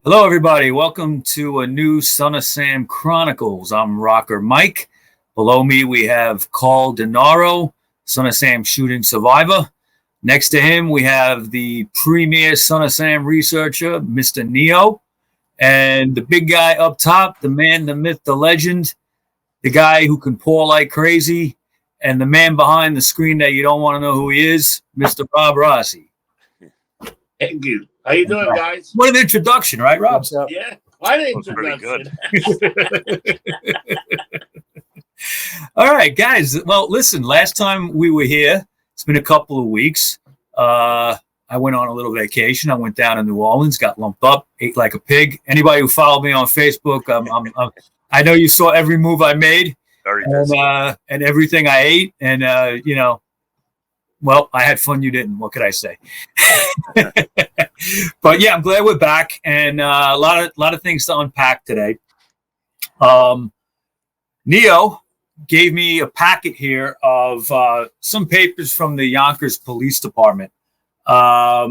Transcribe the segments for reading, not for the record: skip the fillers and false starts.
Hello, everybody. Welcome to a new Son of Sam Chronicles. I'm RockerMike. Below me, we have Carl Denaro, Son of Sam shooting survivor. Next to him, we have the premier Son of Sam researcher, Mr. Neo. And the big guy up top, the man, the myth, the legend, the guy who can pour like crazy, and the man behind the screen that you don't want to know who he is, Mr. Rob Rossi. Thank you. How you doing, guys? What an introduction, right, Rob? Yeah, quite an introduction. Pretty good. All right, guys. Well, listen, last time we were here, it's been a couple of weeks. I went on a little vacation. I went down to New Orleans, got lumped up, ate like a pig. Anybody who followed me on Facebook, I know you saw every move I made and everything I ate. And, well, I had fun. You didn't. What could I say? But yeah, I'm glad we're back, and a lot of things to unpack today. Neo gave me a packet here of some papers from the Yonkers Police Department. Why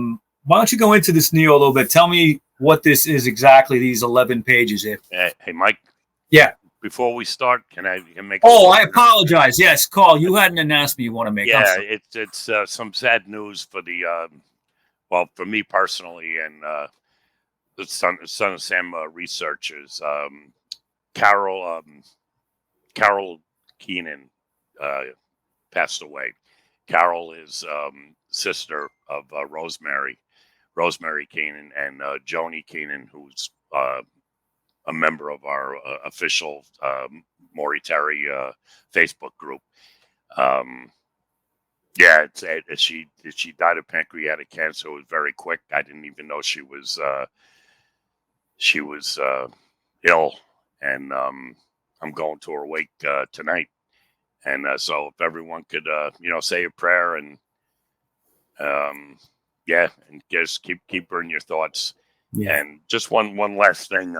don't you go into this, Neo, a little bit? Tell me what this is exactly. These 11 pages here. Hey, Mike. Yeah. Before we start, can I make? Oh, I apologize. Yes, Carl, you hadn't announced me you want to make. Yeah, it's some sad news for the for me personally, and the Son of Sam researchers. Carol Keenan passed away. Carol is sister of Rosemary Keenan, and Joni Keenan, who's a member of our official Maury Terry Facebook group. She died of pancreatic cancer. It was very quick. I didn't even know she was ill, and I'm going to her wake tonight. And so if everyone could say a prayer and and just keep her in your thoughts. Yeah. And just one last thing.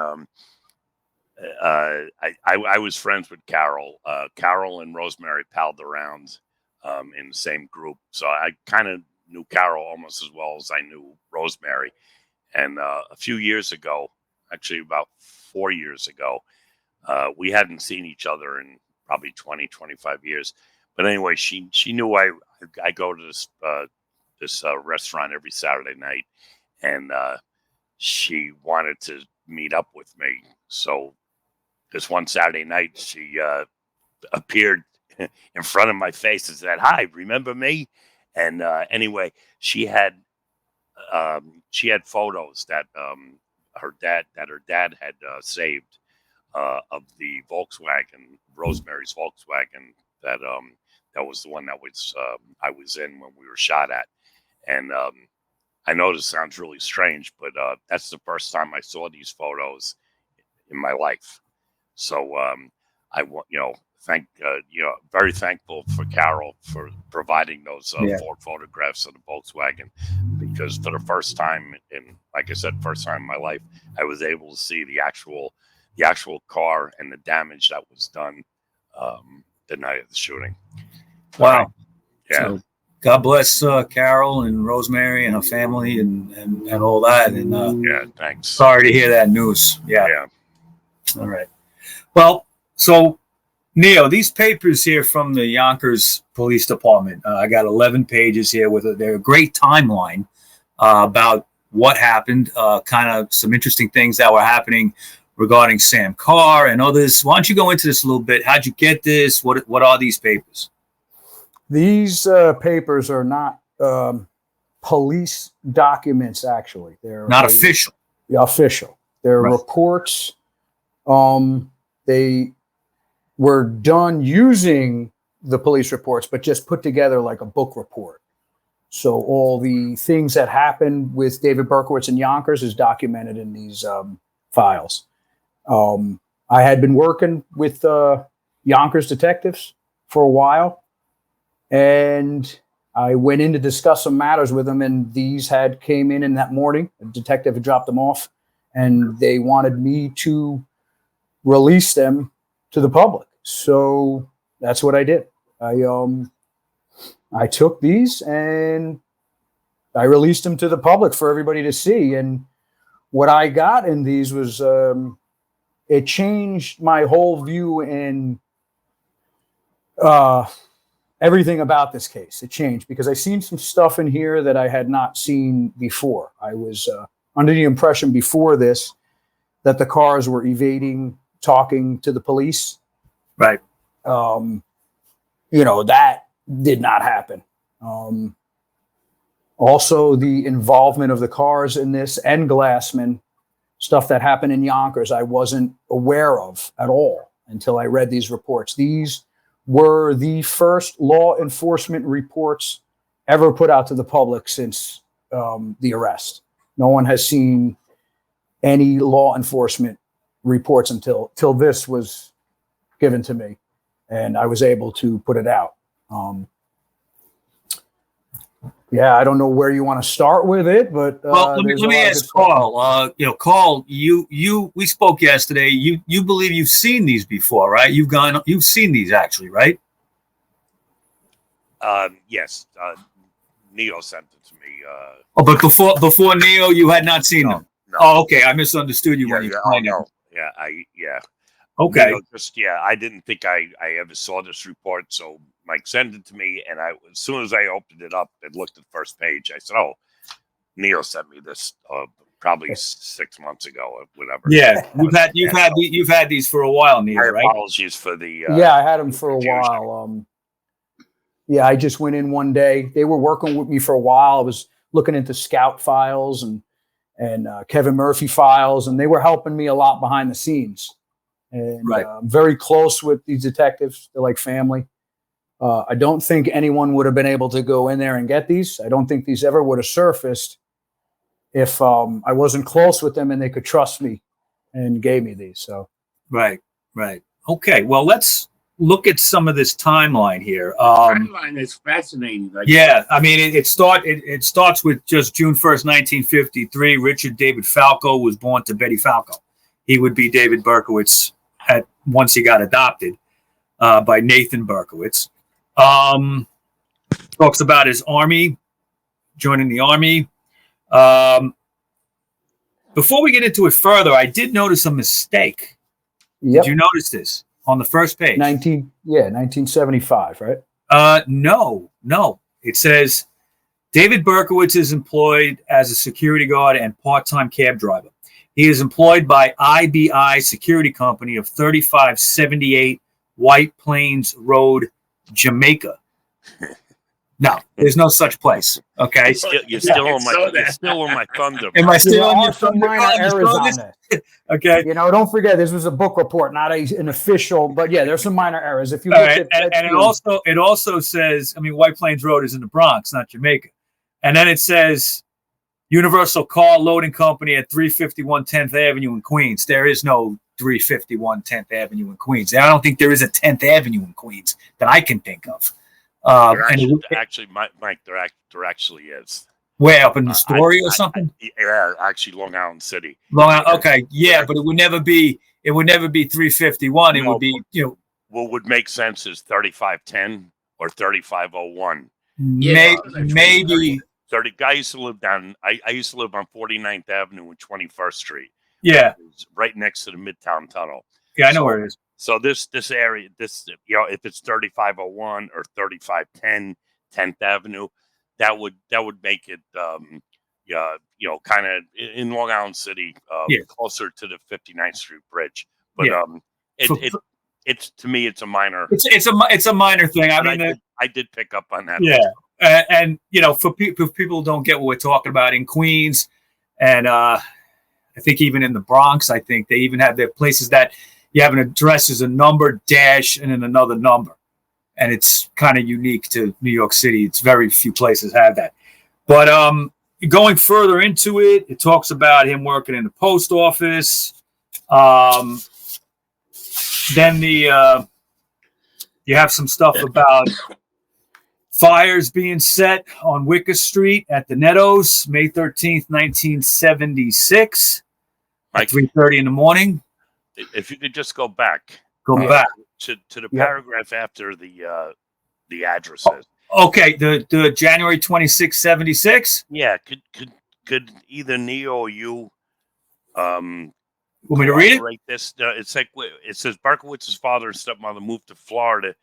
I was friends with Carol. Carol and Rosemary palled around in the same group, so I kind of knew Carol almost as well as I knew Rosemary. And a few years ago, actually about 4 years ago, we hadn't seen each other in probably 20, 25 years. But anyway, she knew I go to this restaurant every Saturday night, and she wanted to meet up with me. So this one Saturday night, she appeared in front of my face and said, "Hi, remember me?" And anyway, she had photos that her dad had saved of the Volkswagen, Rosemary's Volkswagen, that was the one that was I was in when we were shot at. And I know this sounds really strange, but that's the first time I saw these photos in my life. So I want very thankful for Carol for providing those 4 photographs of the Volkswagen, because for the first time first time in my life, I was able to see the actual car and the damage that was done the night of the shooting. Wow. Yeah. So, God bless Carol and Rosemary and her family and all that. And thanks. Sorry to hear that news. Yeah. All right. Well, so Neo, these papers here from the Yonkers Police Department, I got 11 pages here with they're a great timeline about what happened, kind of some interesting things that were happening regarding Sam Carr and others. Why don't you go into this a little bit? How'd you get this? What are these papers? These papers are not police documents, actually. They're not official. Official. They're reports. They were done using the police reports, but just put together like a book report. So all the things that happened with David Berkowitz in Yonkers is documented in these files. I had been working with Yonkers detectives for a while, and I went in to discuss some matters with them, and these came in that morning. A detective had dropped them off, and they wanted me to release them to the public. So that's what I did. I took these and I released them to the public for everybody to see. And what I got in these was it changed my whole view in everything about this case. It changed because I seen some stuff in here that I had not seen before. I was under the impression before this that the cars were evading talking to the police. Right. That did not happen. Also, the involvement of the cars in this and Glassman, stuff that happened in Yonkers, I wasn't aware of at all until I read these reports. These were the first law enforcement reports ever put out to the public since the arrest. No one has seen any law enforcement reports until this was given to me, and I was able to put it out. I don't know where you want to start with it, but let me ask Carl. Carl, we spoke yesterday. You believe you've seen these before, right? You've seen these actually, right? Yes. Neo sent it to me. But before Neo, you had not seen them. No. Oh, okay. I misunderstood you when you explained it. Yeah. Okay. Neo I didn't think I ever saw this report, so Mike sent it to me, and as soon as I opened it up and looked at the first page, I said, "Oh, Neo sent me this probably 6 months ago or whatever." Yeah, you've had these for a while, Neo, right? Apologies for the. I had them for a while. I just went in one day. They were working with me for a while. I was looking into Scout files and Kevin Murphy files, and they were helping me a lot behind the scenes. And I'm very close with these detectives. They're like family. I don't think anyone would have been able to go in there and get these. I don't think these ever would have surfaced if I wasn't close with them and they could trust me and gave me these. So right. Okay, well, let's look at some of this timeline here. Timeline is fascinating. It starts with just June 1st, 1953. Richard David Falco was born to Betty Falco. He would be David Berkowitz once he got adopted by Nathan Berkowitz. Talks about his army, joining the army. Before we get into it further, I did notice a mistake. Yep. Did you notice this on the first page? 1975, right? No. It says David Berkowitz is employed as a security guard and part-time cab driver. He is employed by IBI Security Company of 3578 White Plains Road, Jamaica. No, there's no such place. Okay, you're still on my thunder. Am I still on your thunder? Minor errors on this. Okay, don't forget this was a book report, not an official. But there's some minor errors. If you look at it also says, White Plains Road is in the Bronx, not Jamaica, and then it says Universal Car Loading Company at 351 10th Avenue in Queens. There is no 351 10th Avenue in Queens. I don't think there is a 10th Avenue in Queens that I can think of. Actually, Mike, there actually is. Way up in the Story or something? Actually, Long Island City. Okay, but it would never be 351. It would be, What would make sense is 3510 or 3501. Maybe. 30. I used to live I used to live on 49th Avenue and 21st Street. Yeah, it's right next to the Midtown Tunnel. Yeah, I know where it is. So this area, if it's 3501 or 3510 10th Avenue, that would make it, kind of in Long Island City, closer to the 59th Street Bridge. But it's to me, it's a minor. It's a minor thing. I did pick up on that. Yeah, and for people who don't get what we're talking about in Queens, and I think even in the Bronx, I think they even have their places that you have an address as a number, dash, and then another number. And it's kind of unique to New York City. It's very few places have that. But going further into it, it talks about him working in the post office. Then you have some stuff about fires being set on Wicker Street at the Nettos, May 13th, 1976, at 3:30 in the morning. If you could just go back to the paragraph after the addresses. Okay, the January 26, 76. Yeah, could either Neo or you Want me to read it? This. It's like it says Berkowitz's father and stepmother moved to Florida.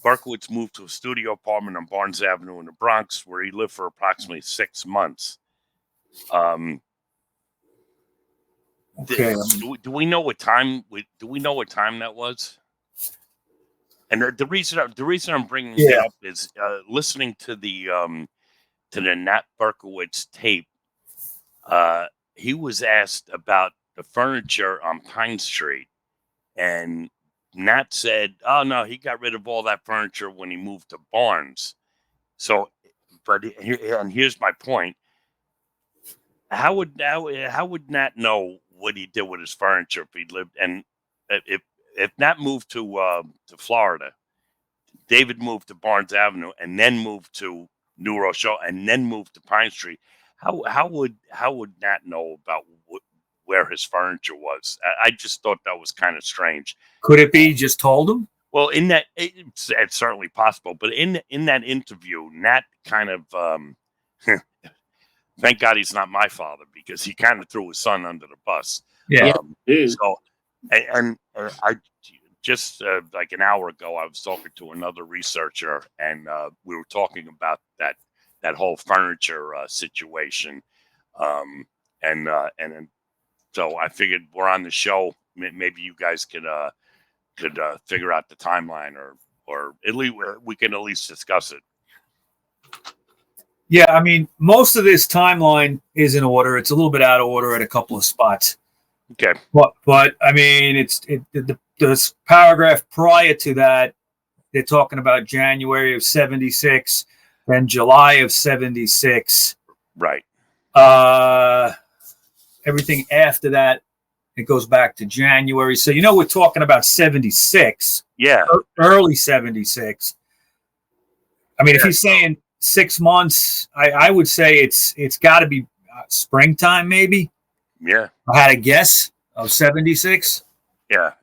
Berkowitz moved to a studio apartment on Barnes Avenue in the Bronx, where he lived for approximately 6 months. Okay. Do we know what time? Do we know what time that was? And the reason I'm bringing it up is listening to the Nat Berkowitz tape. He was asked about the furniture on Pine Street, and Nat said, "Oh no, he got rid of all that furniture when he moved to Barnes." So, and here's my point: how would Nat know what he did with his furniture if he lived? And if Nat moved to Florida, David moved to Barnes Avenue, and then moved to New Rochelle, and then moved to Pine Street. How would Nat know about where his furniture was? I just thought that was kind of strange. Could it be just told him? Well, in that it's certainly possible, but in that interview, Nat kind of thank God he's not my father, because he kind of threw his son under the bus. Yeah. So and I just like an hour ago, I was talking to another researcher, and we were talking about that whole furniture situation, and so I figured we're on the show. Maybe you guys could figure out the timeline, or at least we can at least discuss it. Yeah, I mean, most of this timeline is in order. It's a little bit out of order at a couple of spots. Okay, but I mean, the paragraph prior to that, they're talking about January of '76, then July of '76. Right. Everything after that, it goes back to January. So we're talking about '76. Yeah. Early '76. I mean, if he's saying 6 months, I would say it's got to be springtime, maybe. Yeah. I had a guess of '76. Yeah.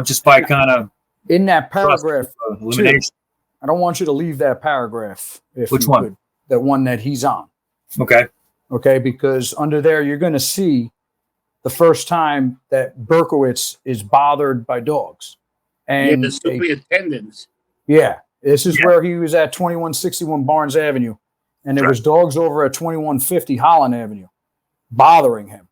Just by kind of in that paragraph. Elimination. I don't want you to leave that paragraph. Which one? Could. That one that he's on. Okay. Okay, because under there you're going to see the first time that Berkowitz is bothered by dogs. And the superintendents. Yeah, this is where he was at 2161 Barnes Avenue, and there was dogs over at 2150 Holland Avenue bothering him.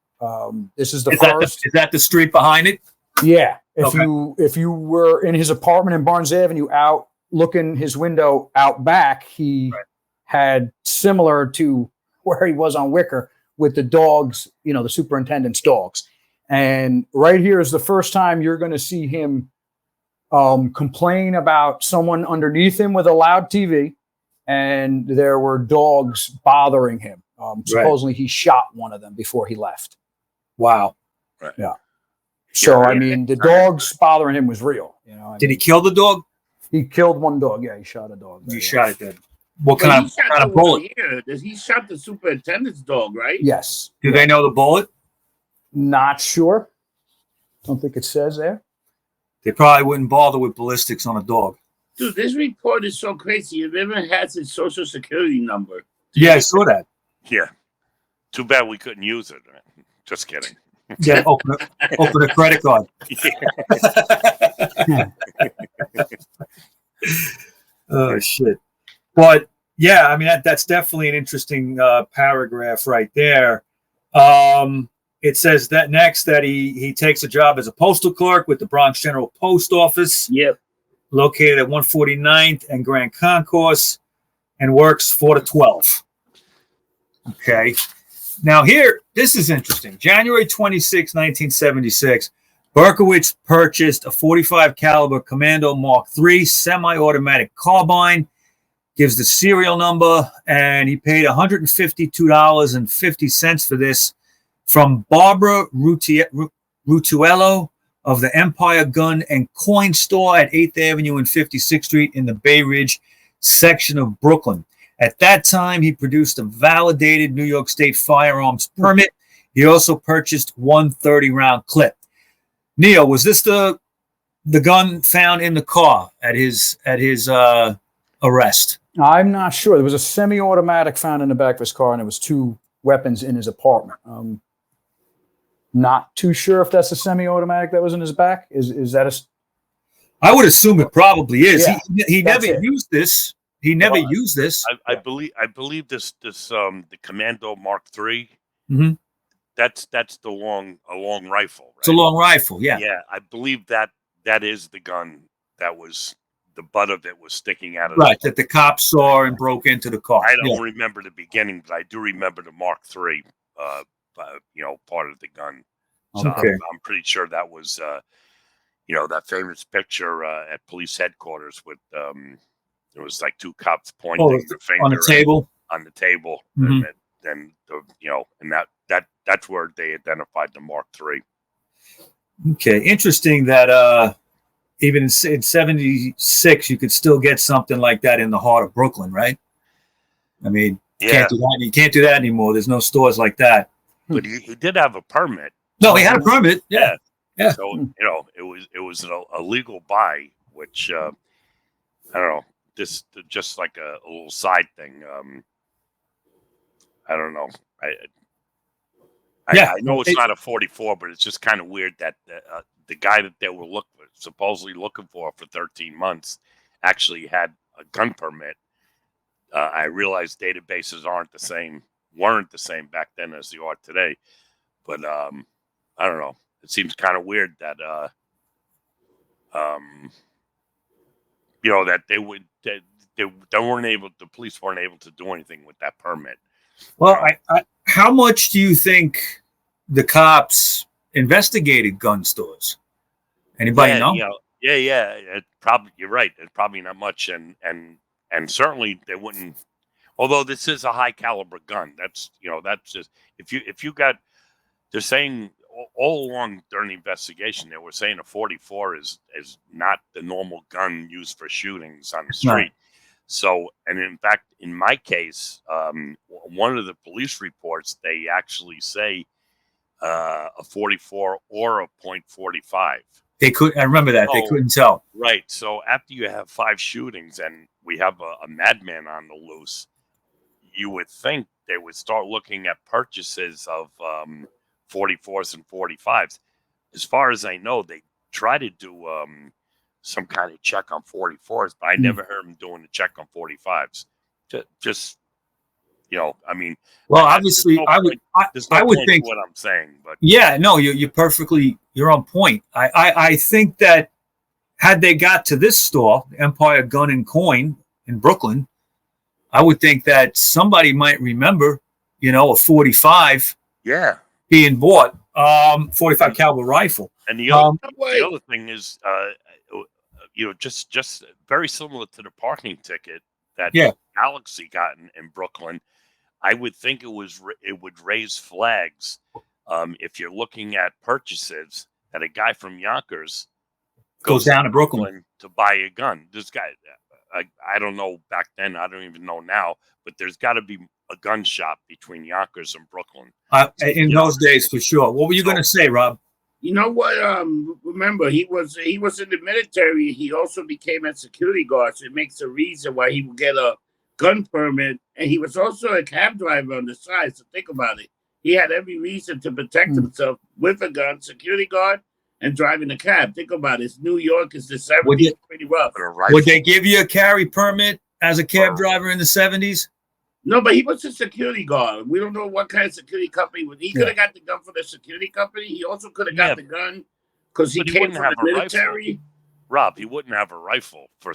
This is the first. Is that the street behind it? Yeah. If you were in his apartment in Barnes Avenue, out looking his window out back, he had similar to where he was on Wicker with the dogs, the superintendent's dogs. And right here is the first time you're going to see him complain about someone underneath him with a loud TV, and there were dogs bothering him. Supposedly he shot one of them before he left. Wow. Right. Yeah. So, I mean, the dogs bothering him was real. Did he kill the dog? He killed one dog. Yeah, he shot a dog. He shot it dead. What kind of bullet? He shot the superintendent's dog, right? Yes. Do they know the bullet? Not sure. Don't think it says there. They probably wouldn't bother with ballistics on a dog. Dude, this report is so crazy. It even has his social security number. Yeah, I saw that. Yeah. Too bad we couldn't use it. Just kidding. Yeah, open a credit card. Oh shit! But yeah, I mean that's definitely an interesting paragraph right there. It says that next that he takes a job as a postal clerk with the Bronx General Post Office. Yep. Located at 149th and Grand Concourse, and works 4 to 12. Okay. Now here, this is interesting. January 26, 1976, Berkowitz purchased a .45 caliber Commando Mark III semi-automatic carbine, gives the serial number, and he paid $152.50 for this from Barbara Rutuello of the Empire Gun and Coin Store at 8th Avenue and 56th Street in the Bay Ridge section of Brooklyn. At that time, he produced a validated New York State firearms permit. He also purchased one 30-round clip. Neil, was this the gun found in the car at his arrest? I'm not sure. There was a semi-automatic found in the back of his car, and it was two weapons in his apartment. Not too sure if that's a semi-automatic that was in his back. Is that a? I would assume it probably is. Yeah, he never it. used this. He never used this. I believe this the Commando Mark III. Mm-hmm. That's a long rifle. Right? It's a long rifle. Yeah. Yeah, I believe that is the gun that was the butt of it was sticking out of right that the cops saw and broke into the car. I don't remember the beginning, but I do remember the Mark III. Part of the gun. So Okay. I'm pretty sure that was that famous picture at police headquarters with there was like two cops pointing the finger on the table. Mm-hmm. And that's where they identified the Mark III. Okay, interesting that even in 76 you could still get something like that in the heart of Brooklyn, right? I mean, you can't do that anymore. There's no stores like that. But he did have a permit. No, he had a permit. Yeah. So it was a legal buy, which I don't know. This just like a little side thing. I don't know. I know it's not a 44, but it's just kind of weird that the guy that they were supposedly looking for 13 months actually had a gun permit. I realize databases weren't the same back then as they are today, but I don't know. It seems kind of weird that that the police weren't able to do anything with that permit. Well, how much do you think the cops investigated gun stores? Anybody know? Yeah. You're right. It's probably not much, and certainly they wouldn't. Although this is a high caliber gun, that's just if you got. They're saying all along during the investigation, they were saying a 44 is not the normal gun used for shootings on the street. Right. So, and in fact, in my case, one of the police reports, they actually say a 44 or a .45. They could. I remember that they couldn't tell. Right. So after you have 5 shootings and we have a madman on the loose, you would think they would start looking at purchases of 44s and 45s. As far as I know, they try to do some kind of check on 44s, but I never heard them doing a check on 45s. Just I mean. Well, obviously, I would think what I'm saying, but yeah, no, you're on point. I think that had they got to this store, Empire Gun and Coin in Brooklyn, I would think that somebody might remember, a 45. Yeah. Being bought, 45 caliber rifle. And the other thing is, just very similar to the parking ticket that Galaxy got in Brooklyn. I would think it would raise flags if you're looking at purchases that a guy from Yonkers goes down to Brooklyn to buy a gun. This guy, I don't know back then. I don't even know now, but there's got to be a gun shop between Yonkers and Brooklyn. In those days, for sure. What were you going to say, Rob? You know what? Remember, he was in the military. He also became a security guard. So it makes a reason why he would get a gun permit. And he was also a cab driver on the side. So think about it. He had every reason to protect himself with a gun, security guard, and driving a cab. Think about it. It's New York. It's the 70s. Pretty rough. Would they give you a carry permit as a cab driver in the 70s? No, but he was a security guard. We don't know what kind of security company. He could have got the gun for the security company. He also could have got the gun because he came from the military. Rob, he wouldn't have a rifle for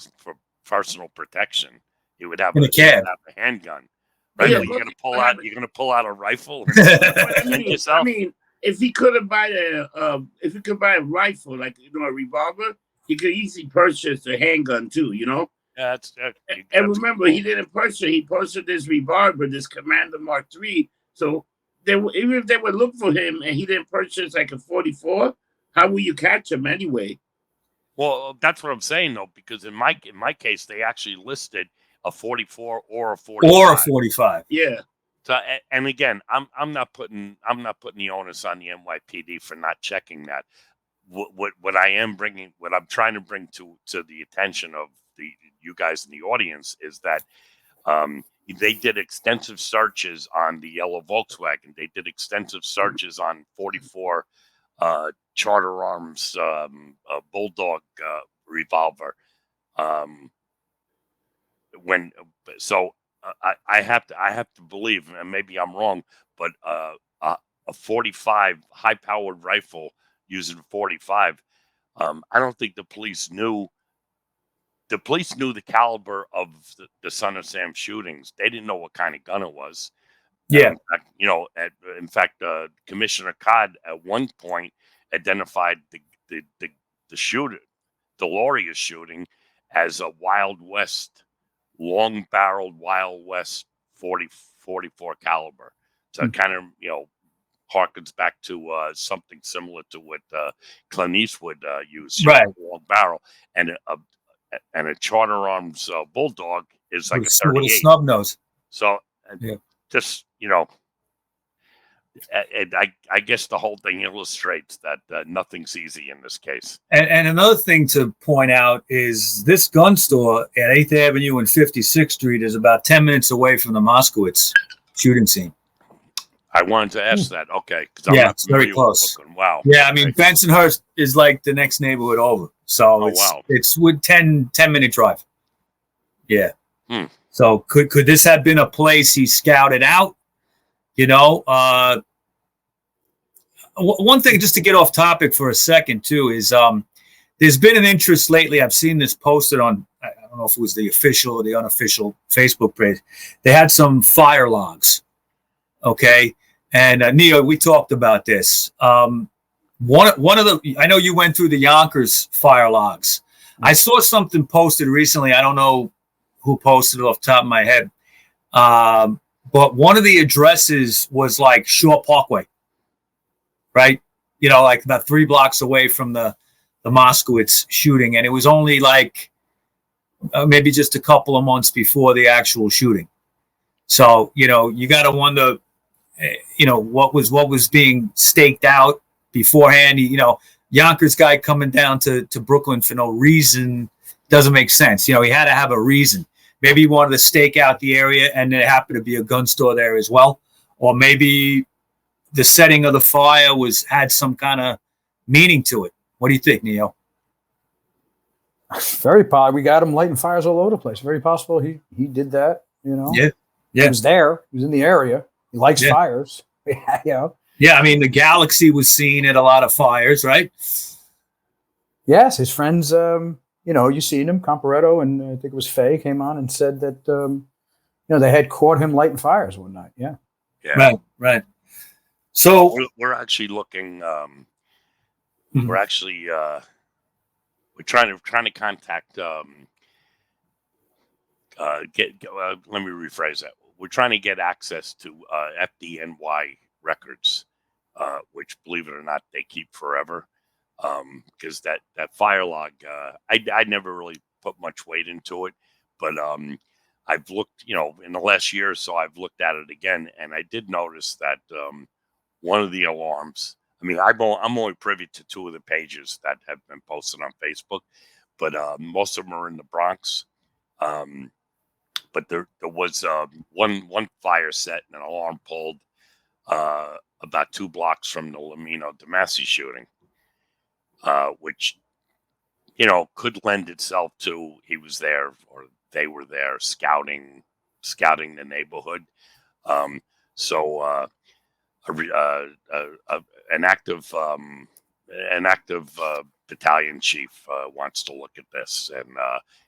personal protection. He would have a cab, a handgun. Right? Yeah, you're gonna pull out a rifle. I mean, if he could buy a rifle like a revolver, he could easily purchase a handgun too. Yeah, and remember, he didn't purchase. He purchased this revolver, this Commando Mark III. So even if they would look for him and he didn't purchase like a 44, how will you catch him anyway? Well, that's what I'm saying though, because in my case, they actually listed a 44 or a 45. Or a 45. Yeah. So, and again, I'm not putting the onus on the NYPD for not checking that. What I'm trying to bring to the attention of you guys in the audience is that they did extensive searches on the yellow Volkswagen. They did extensive searches on 44 Charter Arms Bulldog revolver. I have to believe, and maybe I'm wrong, but a 45 high-powered rifle using 45. I don't think the police knew. The police knew the caliber of the Son of Sam shootings. They didn't know what kind of gun it was. Yeah. In fact, Commissioner Codd at one point identified the shooter, the Lauria shooting, as a Wild West, long-barreled Wild West 44 caliber. So it kind of, harkens back to something similar to what Clint Eastwood used, right? Long barrel, and a Charter Arms Bulldog is like a 38 with a snub nose. So just I guess the whole thing illustrates that nothing's easy in this case. And another thing to point out is this gun store at 8th Avenue and 56th Street is about 10 minutes away from the Moskowitz shooting scene. I wanted to ask that. Okay. It's very close. Wow. Yeah, I mean, Bensonhurst is like the next neighborhood over. So it's with 10-minute drive. Yeah. So could this have been a place he scouted out? One thing, just to get off topic for a second too, is there's been an interest lately. I've seen this posted on, I don't know if it was the official or the unofficial Facebook page. They had some fire logs. Okay. And Neo, we talked about this. One of the, I know you went through the Yonkers fire logs. I saw something posted recently. I don't know who posted it off the top of my head. But one of the addresses was like Shore Parkway, right? Like about 3 blocks away from the Moskowitz shooting. And it was only like maybe just a couple of months before the actual shooting. So, you got to wonder, what was being staked out beforehand. Yonkers guy coming down to Brooklyn for no reason doesn't make sense. He had to have a reason. Maybe he wanted to stake out the area and there happened to be a gun store there as well. Or maybe the setting of the fire had some kind of meaning to it. What do you think, Neo? Very possible. We got him lighting fires all over the place. Very possible he did that, Yeah. He was there. He was in the area. He likes fires. Yeah, I mean, the Galaxy was seen at a lot of fires, right? Yes, his friends, you seen him, Comparetto, and I think it was Faye came on and said that, they had caught him lighting fires one night. Yeah. Right. So we're actually looking. We're actually we're trying to contact. Let me rephrase that. We're trying to get access to FDNY records, which, believe it or not, they keep forever. Because that fire log, I never really put much weight into it, but I've looked, in the last year or so, I've looked at it again, and I did notice that one of the alarms. I mean, I'm only privy to 2 of the pages that have been posted on Facebook, but most of them are in the Bronx. But there was one fire set and an alarm pulled about 2 blocks from the Lamino DeMasi shooting. Which, could lend itself to he was there or they were there scouting the neighborhood. So an active battalion chief wants to look at this, and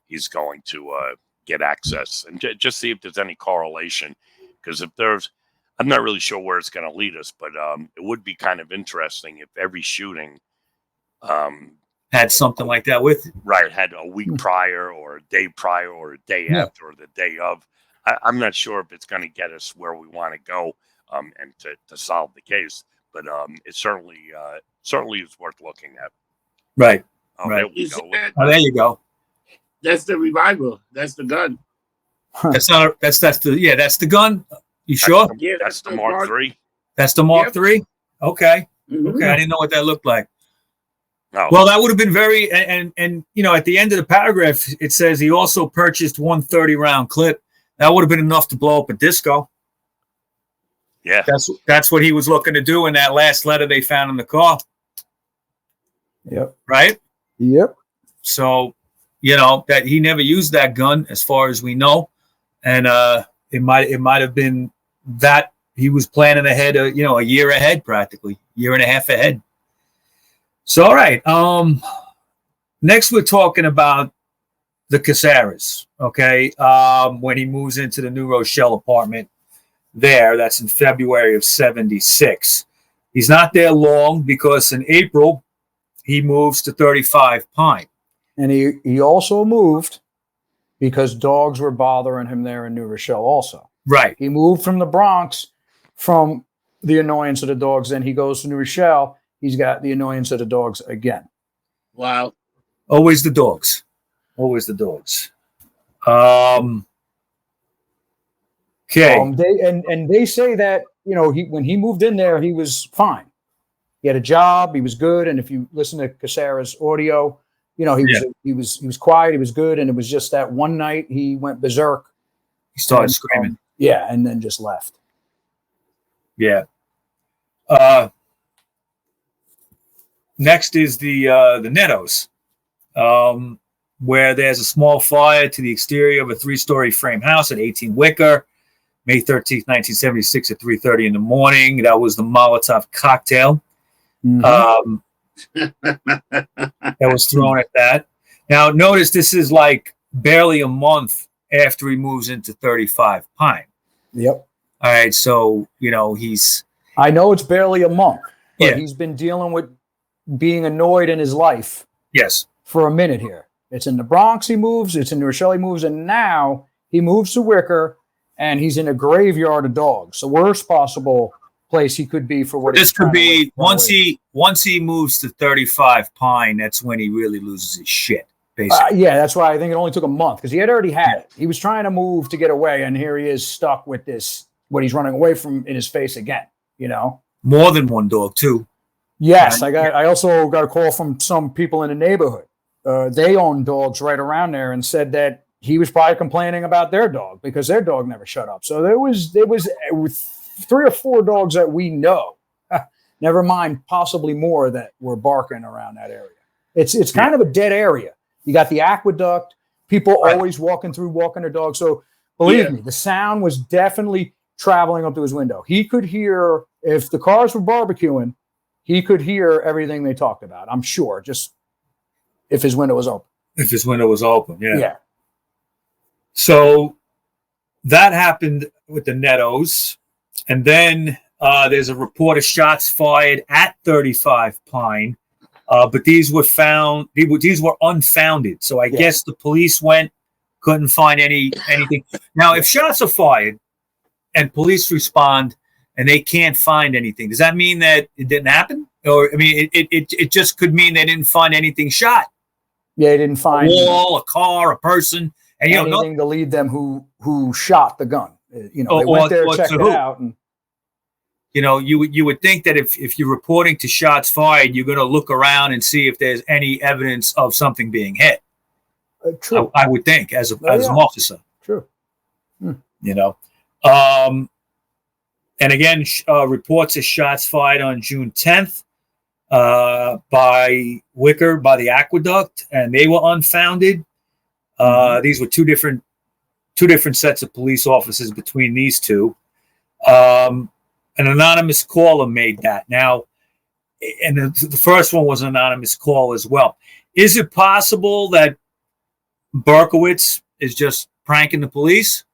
he's going to get access and just see if there's any correlation. Because if there's, I'm not really sure where it's going to lead us, but it would be kind of interesting if every shooting had something like that with it. Right, had a week prior or a day prior or a day after or the day of. I'm not sure if it's going to get us where we want to go and to solve the case, but it certainly is worth looking at. Right. There we go. There you go. That's the revival. That's the gun. That's the gun. You sure? That's the Mark III. That's the Mark III. Okay. Mm-hmm. Okay. I didn't know what that looked like. No. Well, that would have been very, and at the end of the paragraph, it says he also purchased one 30-round clip That would have been enough to blow up a disco. Yeah. That's what he was looking to do in that last letter they found in the car. Yep. Right? Yep. So, that he never used that gun as far as we know. And it might have been that he was planning ahead, a year ahead, practically, year and a half ahead. So, all right. Next, we're talking about the Caceres, okay? When he moves into the New Rochelle apartment there, that's in February of 76. He's not there long because in April, he moves to 35 Pine. And he also moved because dogs were bothering him there in New Rochelle also. Right. He moved from the Bronx from the annoyance of the dogs. Then he goes to New Rochelle. He's got the annoyance of the dogs again. Wow. Always the dogs. Always the dogs. Okay. They say that, when he moved in there, he was fine. He had a job. He was good. And if you listen to Caceres' audio, he was quiet. He was good. And it was just that one night he went berserk. He started screaming. And then just left. Yeah. Next is the Nettos, where there's a small fire to the exterior of a 3-story frame house at 18 Wicker, May 13th, 1976 at 3:30 in the morning. That was the Molotov Cocktail. Mm-hmm. That was thrown at that. Now, notice this is like barely a month after he moves into 35 Pine. Yep. All right. So, he's... I know it's barely a month, but Yeah. he's been dealing with being annoyed in his life. Yes. For a minute here. It's in the Bronx he moves, it's in New Rochelle he moves, and now he moves to Wicker, and he's in a graveyard of dogs. The worst possible place he could be for what this could be. Once he moves to 35 Pine, that's when he really loses his shit, basically. That's why I think it only took a month, because he had already had it. He was trying to move to get away, and here he is stuck with this, what he's running away from in his face again, More than one dog, too. Yes, I also got a call from some people in the neighborhood. They own dogs right around there, and said that he was probably complaining about their dog because their dog never shut up. So there was 3 or 4 dogs that we know, never mind possibly more, that were barking around that area. It's kind of a dead area. You got the aqueduct, people always walking their dogs. So believe me, the sound was definitely traveling up to his window. He could hear, if the cars were barbecuing, he could hear everything they talked about, I'm sure, just if his window was open. If his window was open, yeah. Yeah. So that happened with the Nettos. And then there's a report of shots fired at 35 Pine. But these were unfounded. So I guess the police couldn't find anything. Now, if shots are fired and police respond and they can't find anything, does that mean that it didn't happen? Or, it just could mean they didn't find anything shot. Yeah, they didn't find a wall, a car, a person. And anything to lead them who shot the gun. They went there, checked it out. And you would think that if you're reporting to shots fired, you're going to look around and see if there's any evidence of something being hit. True. I would think as an officer. True. And again, reports of shots fired on June 10th by Wicker, by the aqueduct, and they were unfounded. These were two different sets of police officers between these two. An anonymous caller made that. Now, and the first one was an anonymous call as well. Is it possible that Berkowitz is just pranking the police?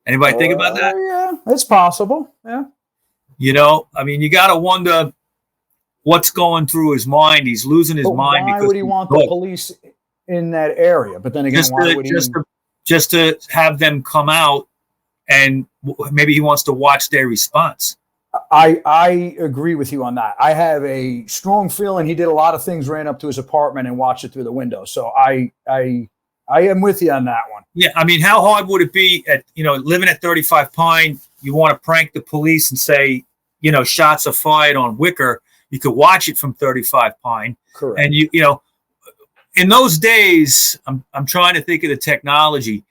Anybody think about that? Yeah, it's possible. Yeah. You got to wonder what's going through his mind. He's losing his mind. Why would he want the police in that area? But then again, just to have them come out, and maybe he wants to watch their response. I agree with you on that. I have a strong feeling he did a lot of things, ran up to his apartment and watched it through the window. So I am with you on that one. Yeah, how hard would it be living at 35 Pine? You want to prank the police and say, shots are fired on Wicker. You could watch it from 35 Pine. Correct. And in those days, I'm trying to think of the technology.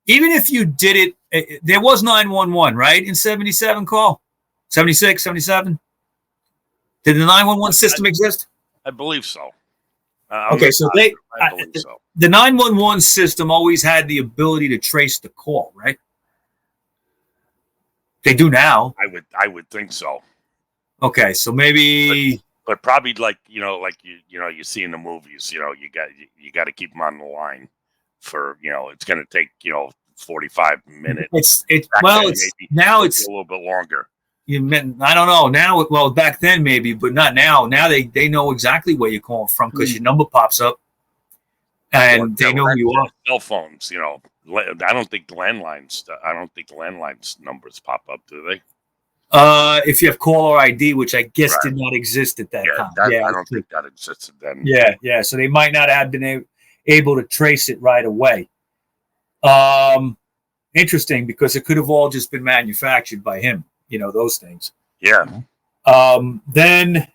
even if you did it, there was 911, right? In 77, call 76, 77. Did the 911 system exist? I believe so. Okay, so I believe so. the 911 system always had the ability to trace the call, right? They do now. I would think so. Okay, so maybe, but probably like you see in the movies, you got to keep them on the line for it's going to take 45 minutes. It's Back well, then, it's maybe now it'd it's be a little bit longer. I don't know now. Well, back then maybe, but not now. Now they know exactly where you're calling from because your number pops up, and they know who you are. Cell phones, I don't think the landlines. I don't think the landlines numbers pop up, do they? If you have caller ID, which I guess did not exist at that time. I don't think that existed then. Yeah. So they might not have been able to trace it right away. Interesting, because it could have all just been manufactured by him. Those things. Yeah. Then,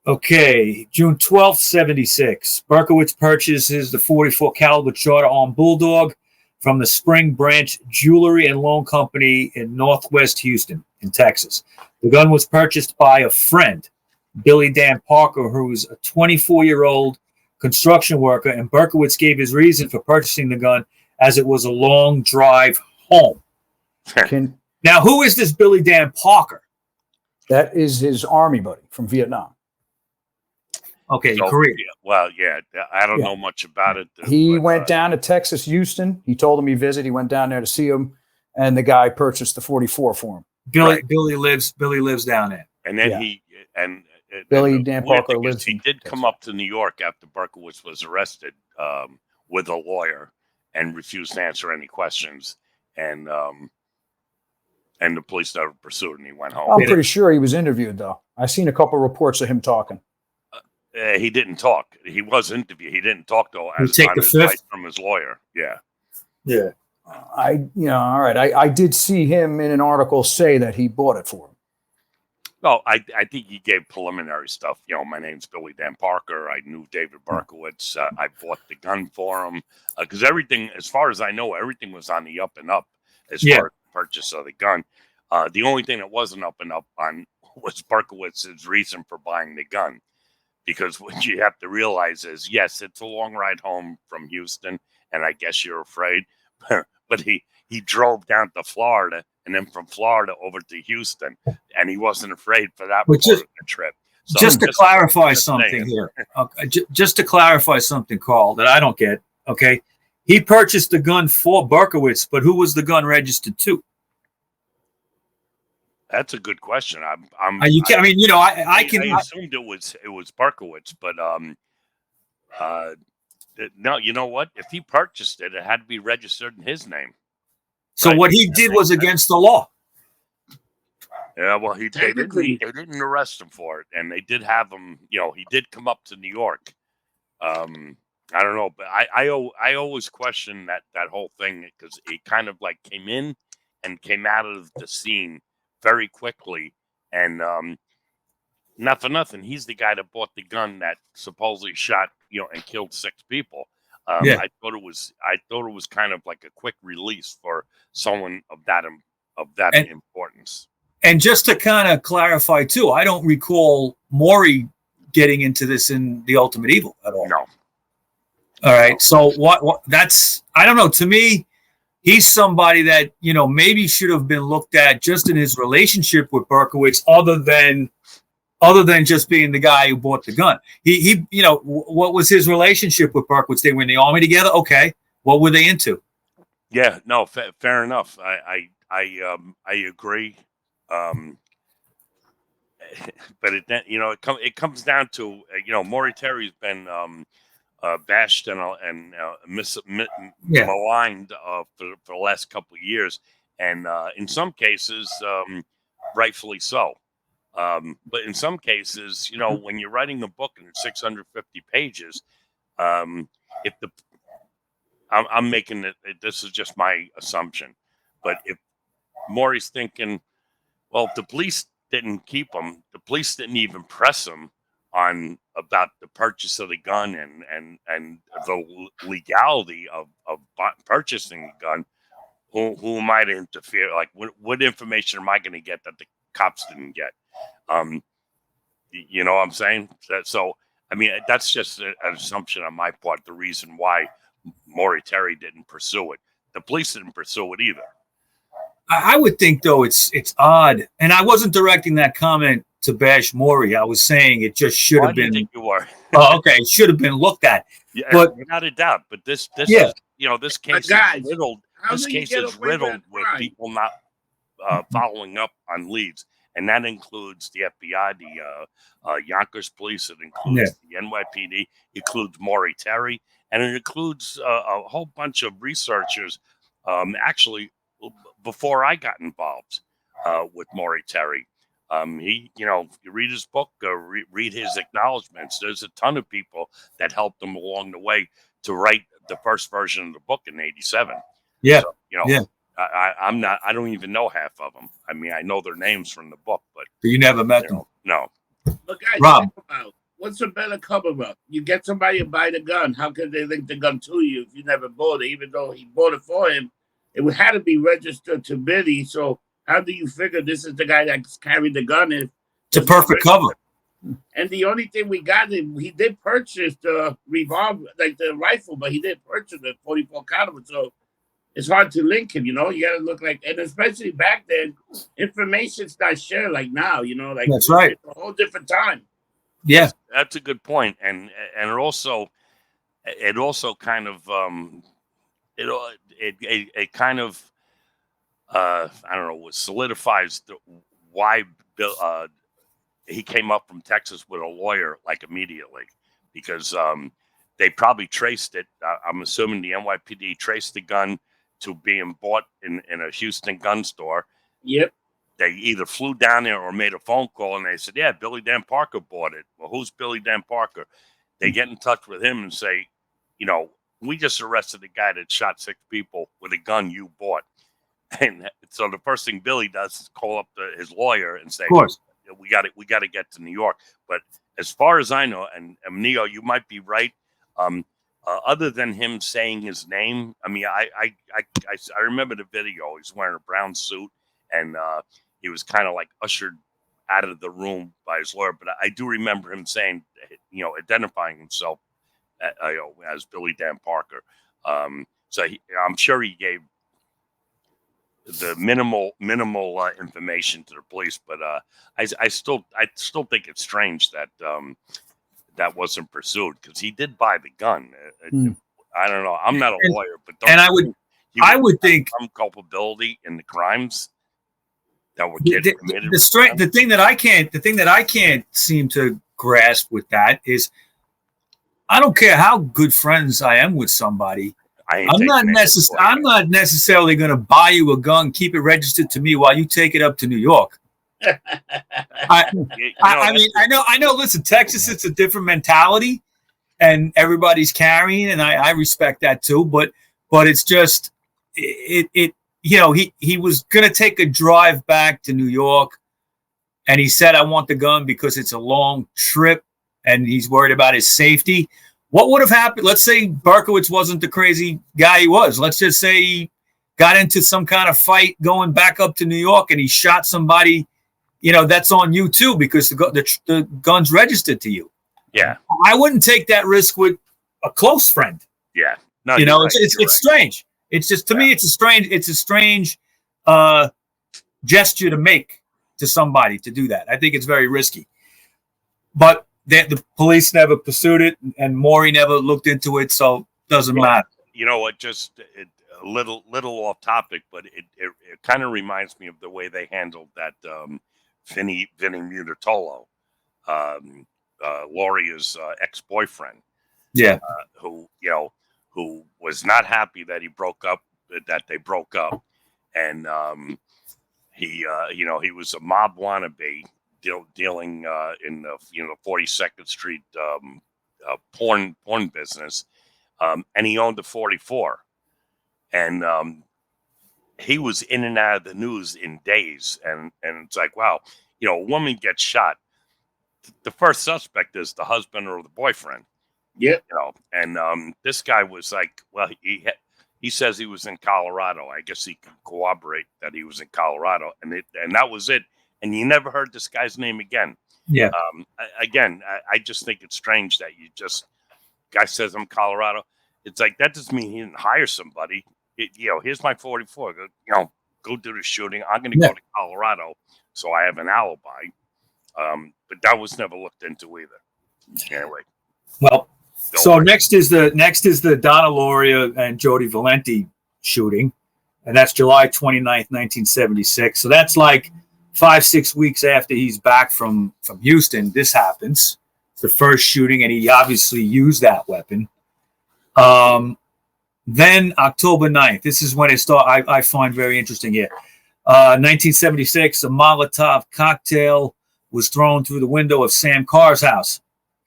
okay, June 12th, 76. Berkowitz purchases the 44 caliber Charter Arm Bulldog from the Spring Branch Jewelry and Loan Company in Northwest Houston, in Texas. The gun was purchased by a friend, Billy Dan Parker, who's a 24-year-old construction worker, and Berkowitz gave his reason for purchasing the gun as it was a long drive home. Now, who is this Billy Dan Parker? That is his army buddy from Vietnam. Okay, Korea. Well, yeah, I don't know much about it. He went down to Texas, Houston. He told him he visited. He went down there to see him, and the guy purchased the 44 for him. Billy lives down there. And then Billy Dan Parker lives. He did come up to New York after Berkowitz was arrested with a lawyer and refused to answer any questions. And the police started pursuing him. He went home. I'm pretty sure he was interviewed, though. I've seen a couple of reports of him talking. He didn't talk. He was interviewed. He didn't talk, though, as take the advice from his lawyer. Yeah. Yeah. All right. I did see him in an article say that he bought it for him. Well, I think he gave preliminary stuff. My name's Billy Dan Parker. I knew David Berkowitz. I bought the gun for him because everything, as far as I know, everything was on the up and up as far as the purchase of the gun. The only thing that wasn't up and up on was Berkowitz's reason for buying the gun. Because what you have to realize is, yes, it's a long ride home from Houston, and I guess you're afraid. But he drove down to Florida, and then from Florida over to Houston, and he wasn't afraid for that part of the trip. So just to clarify something here, just to clarify something, Carl, that I don't get. Okay, he purchased the gun for Berkowitz, but who was the gun registered to? That's a good question. I assumed it was Berkowitz, but no, you know what? If he purchased it, it had to be registered in his name. So what he did was against the law. Yeah, well, they didn't arrest him for it, and they did have him. He did come up to New York. I don't know, but I always question that whole thing because it kind of like came in and came out of the scene very quickly, and not for nothing, he's the guy that bought the gun that supposedly shot and killed 6 people. I thought it was kind of like a quick release for someone of that importance. And just to kind of clarify too, I don't recall Maury getting into this in The Ultimate Evil at all. No. All right. So what that's, I don't know. To me, he's somebody that, maybe should have been looked at just in his relationship with Berkowitz, other than just being the guy who bought the gun. He what was his relationship with Berkowitz? They were in the army together. Okay. What were they into? Yeah, no, fair enough. I agree. But it comes down to, Maury Terry's been, bashed and maligned for the last couple of years, and in some cases, rightfully so. But in some cases, when you're writing a book and it's 650 pages, I'm making it. This is just my assumption, but if Maury's thinking, well, if the police didn't keep him, the police didn't even press him about the purchase of the gun and the legality of purchasing a gun. Who am I to interfere? Like, what information am I going to get that the cops didn't get? You know what I'm saying? So, I mean, that's just an assumption on my part. The reason why Maury Terry didn't pursue it, the police didn't pursue it either. I would think, though, it's odd, and I wasn't directing that comment to bash Maury. I was saying it just should have been. Think you were. Oh, okay, it should have been looked at. Yeah, but without a doubt. But this yeah. is, you know, this case guys, is riddled. This case is riddled with people not following up on leads, and that includes the FBI, the Yonkers Police. It includes the NYPD. It includes Maury Terry, and it includes a whole bunch of researchers. Actually, before I got involved with Maury Terry, he, you know, you read his book, read his acknowledgments. There's a ton of people that helped him along the way to write the first version of the book in '87. Yeah, so, you know, I don't even know half of them. I mean, I know their names from the book, but you never met them. No. But guys, Rob, what's a better cover up? You get somebody to buy the gun. How could they link the gun to you if you never bought it? Even though he bought it for him, it had to be registered to Billy. So how do you figure this is the guy that's carried the gun? It's a perfect cover. And the only thing we got, he did purchase the revolver, like the rifle, but he did purchase the 44 caliber. So it's hard to link him, you know. You got to look like, and especially back then, information's not shared like now, you know. Like that's right. It's a whole different time. Yeah, that's a good point, and it also kind of it kind of I don't know, solidifies why Bill. He came up from Texas with a lawyer like immediately because they probably traced it. I'm assuming the NYPD traced the gun to being bought in a Houston gun store. Yep. They either flew down there or made a phone call and they said, yeah, Billy Dan Parker bought it. Well, who's Billy Dan Parker? They get in touch with him and say, you know, we just arrested the guy that shot 6 people with a gun you bought. And so the first thing Billy does is call up his lawyer and say, of course, we got to get to New York. But as far as I know, and Neo, you might be right. Other than him saying his name, I mean, I remember the video. He's wearing a brown suit, and he was kind of like ushered out of the room by his lawyer. But I do remember him saying, you know, identifying himself as Billy Dan Parker. So I'm sure he gave the minimal information to the police, but I still think it's strange that that wasn't pursued because he did buy the gun. I don't know. I'm not a lawyer, but I would think some culpability in the crimes that were committed. The thing that I can't seem to grasp with that is I don't care how good friends I am with somebody. I'm not necessarily going to buy you a gun, keep it registered to me while you take it up to New York. I mean, I know. Listen, Texas, it's a different mentality, and everybody's carrying, and I respect that too. But it's just it. You know, he was going to take a drive back to New York, and he said, "I want the gun because it's a long trip, and he's worried about his safety." What would have happened? Let's say Berkowitz wasn't the crazy guy he was. Let's just say he got into some kind of fight going back up to New York and he shot somebody. You know, that's on you too because the gun's registered to you. Yeah. I wouldn't take that risk with a close friend. Yeah. No, you know, right, it's strange. It's just, to me, it's a strange gesture to make to somebody to do that. I think it's very risky. But the police never pursued it, and Maury never looked into it, so it doesn't matter. You know what? Just a little off topic, but it kind of reminds me of the way they handled that Vinny Mutatolo, Lauria's ex-boyfriend. Yeah, who was not happy that they broke up, and he was a mob wannabe. Dealing in the 42nd Street porn business, and he owned a 44, and he was in and out of the news in days, and it's like, wow, you know, a woman gets shot, the first suspect is the husband or the boyfriend. Yeah. And this guy was like, well, he says he was in Colorado. I guess he can corroborate that he was in Colorado, and that was it. And you never heard this guy's name again. Yeah. I just think it's strange that guy says I'm Colorado. It's like, that doesn't mean he didn't hire somebody. Here's my 44. Go do the shooting. I'm going to go to Colorado, so I have an alibi. But that was never looked into either. Anyway. Well, so next is the Donna Lauria and Jody Valenti shooting, and that's July 29th, 1976. So that's like 5-6 weeks after he's back from Houston. This happens. It's the first shooting, and he obviously used that weapon. Then October 9th. This is when it started. I find very interesting here. 1976, a Molotov cocktail was thrown through the window of Sam Carr's house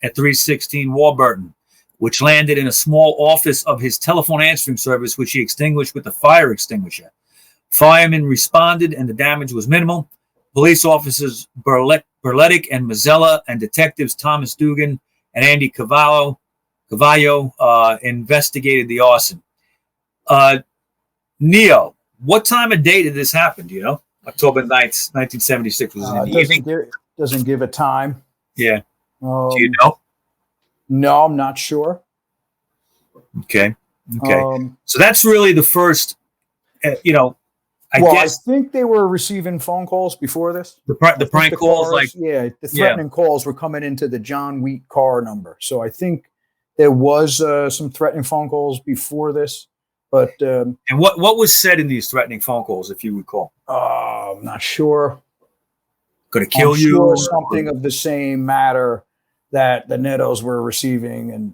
at 316 Warburton, which landed in a small office of his telephone answering service, which he extinguished with a fire extinguisher. Firemen responded, and the damage was minimal. Police officers Berletic and Mazzella and detectives Thomas Dugan and Andy Cavallo investigated the arson. Neo, what time of day did this happen? Do you know? October 9th, 1976. Was it in the evening? Doesn't give a time. Yeah. Do you know? No, I'm not sure. Okay. So that's really the first, I guess. I think they were receiving phone calls before this. The prank calls, the threatening calls were coming into the John Wheat Carr number. So I think there was some threatening phone calls before this. But and what was said in these threatening phone calls, if you recall? I'm not sure. Going to kill you? Sure, something of the same matter that the Nettos were receiving, and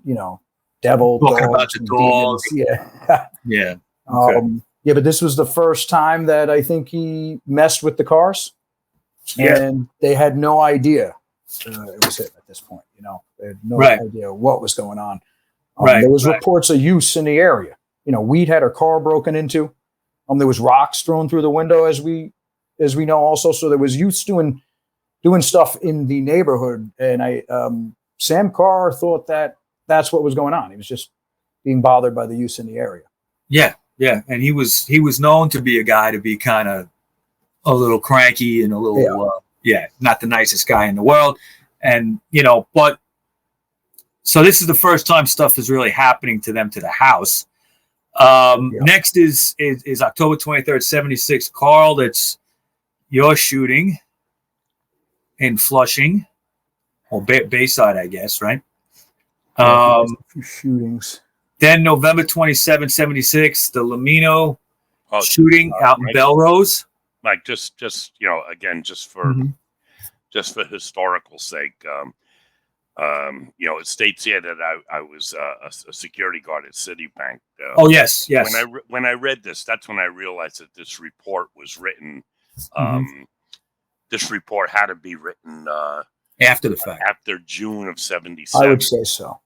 devil talking dogs about the dogs. Yeah. Yeah. Okay. But this was the first time that I think he messed with the cars, and they had no idea it was him at this point. They had no idea what was going on. There was reports of use in the area. Wheat had her car broken into. There was rocks thrown through the window, as we know also. So there was youths doing stuff in the neighborhood, and Sam Carr thought that that's what was going on. He was just being bothered by the youths in the area. Yeah, and he was known to be a guy to be kind of a little cranky and a little not the nicest guy in the world, and but so this is the first time stuff is really happening to them, to the house. Next is October 23rd, 76. Carl, that's your shooting in Flushing, or Bayside, I guess, right? A few shootings. Then November 27, 76, the Lamino shooting out in Belrose. Mike, just again, just for historical sake, it states here that I was a security guard at Citibank. Yes. When I read this, that's when I realized that this report was written. This report had to be written after the fact, after June of 77. I would say so.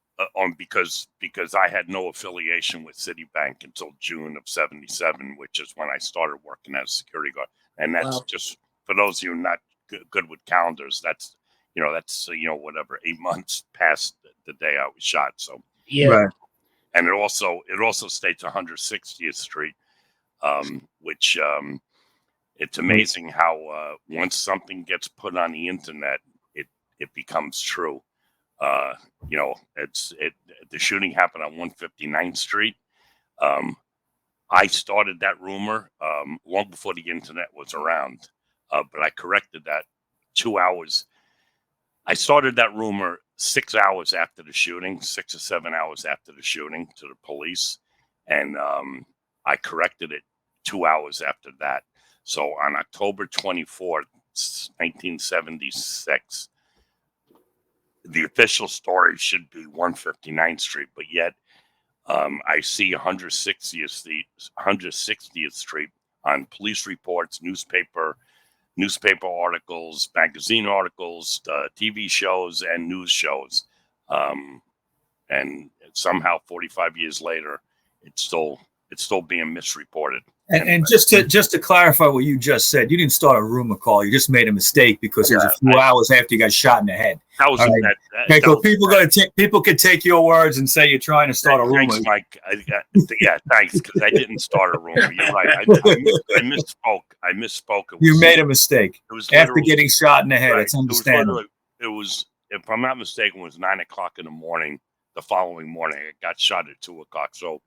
Because I had no affiliation with Citibank until June of 77, which is when I started working as a security guard. And that's just for those of you not good with calendars. That's 8 months past the day I was shot. So right. And it also states 160th Street, which it's amazing how once something gets put on the internet, it becomes true. The shooting happened on 159th Street. I started that rumor long before the internet was around, but I corrected that 2 hours. I started that rumor 6 hours after the shooting, 6 or 7 hours after the shooting to the police, and I corrected it 2 hours after that. So on October 24th, 1976, the official story should be 159th Street, but yet I see 160th Street on police reports, newspaper articles, magazine articles, TV shows, and news shows. And somehow 45 years later, it's still it's still being misreported. And just to clarify what you just said, you didn't start a rumor call. You just made a mistake because it was a few hours after you got shot in the head. That was okay, so people could take your words and say you're trying to start a rumor. Thanks, Mike. Thanks, because I didn't start a rumor. You're right. I misspoke. You made a mistake. It was after getting shot in the head. Right. It's understandable. It was, if I'm not mistaken, it was 9 o'clock in the morning. The following morning, I got shot at 2 o'clock. So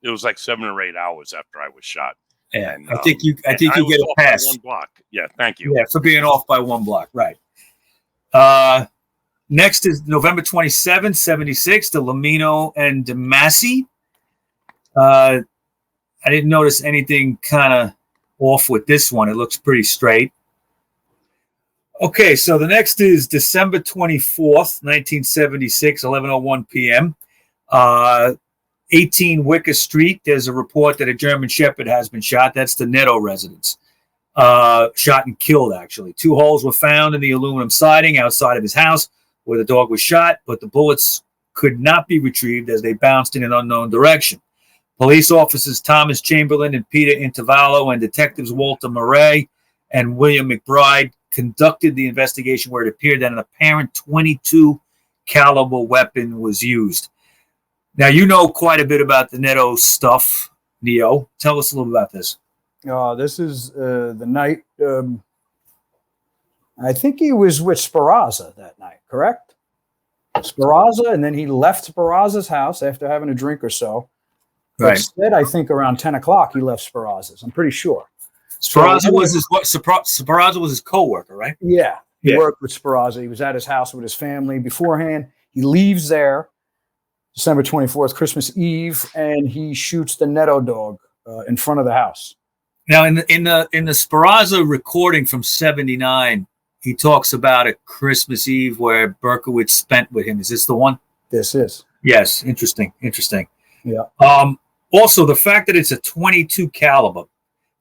it was like 7 or 8 hours after I was shot. Yeah, and, I think you get a pass. 1 block. Yeah, thank you. Yeah, for being off by 1 block. Right. Next is November 27, 76, the Lamino and DeMasi. I didn't notice anything kind of off with this one. It looks pretty straight. Okay, so the next is December 24th, 1976, 11:01 p.m. 18 Wicker Street. There's a report that a German Shepherd has been shot. That's the Neto residence. Shot and killed, actually. 2 holes were found in the aluminum siding outside of his house where the dog was shot, but the bullets could not be retrieved as they bounced in an unknown direction. Police officers Thomas Chamberlain and Peter Intervallo and detectives Walter Murray and William McBride conducted the investigation where it appeared that an apparent .22 caliber weapon was used. Now, you know quite a bit about the Neto stuff, Neo. Tell us a little about this. This is the night. I think he was with Speranza that night, correct? Speranza, and then he left Speranza's house after having a drink or so. Right. Instead, I think around 10 o'clock he left Speranza's. I'm pretty sure. Speranza was his co-worker, right? Yeah. He worked with Speranza. He was at his house with his family beforehand. He leaves there December 24th, Christmas Eve, and he shoots the Neto dog in front of the house. Now, in the Speranza recording from '79, he talks about a Christmas Eve where Berkowitz spent with him. Is this the one? This is. Yes. Interesting. Yeah. Also, the fact that it's a .22 caliber,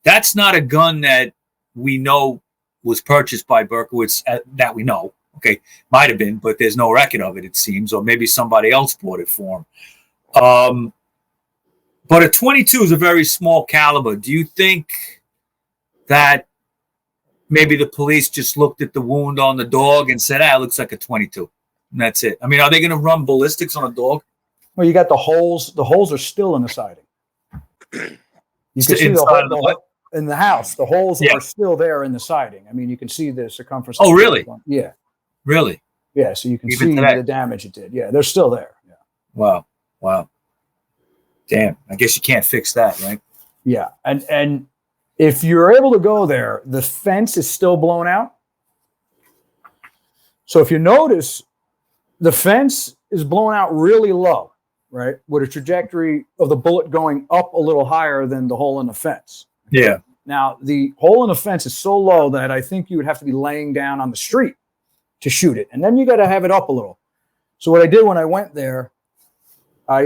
that's not a gun that we know was purchased by Berkowitz that we know. Okay, might have been, but there's no record of it, it seems, or maybe somebody else bought it for him. But a .22 is a very small caliber. Do you think that maybe the police just looked at the wound on the dog and said, it looks like a .22, and that's it? I mean, are they going to run ballistics on a dog? Well, you got the holes. The holes are still in the siding. You can see in the house. The holes are still there in the siding. I mean, you can see the circumference. Oh, really? Yeah. Really? Yeah. So you can see the damage it did. Yeah, they're still there. Yeah. Wow. Damn. I guess you can't fix that, right? Yeah. And if you're able to go there, the fence is still blown out. So if you notice, the fence is blown out really low, right? With a trajectory of the bullet going up a little higher than the hole in the fence. Yeah. Now, the hole in the fence is so low that I think you would have to be laying down on the street to shoot it. And then you got to have it up a little. So what I did when I went there, I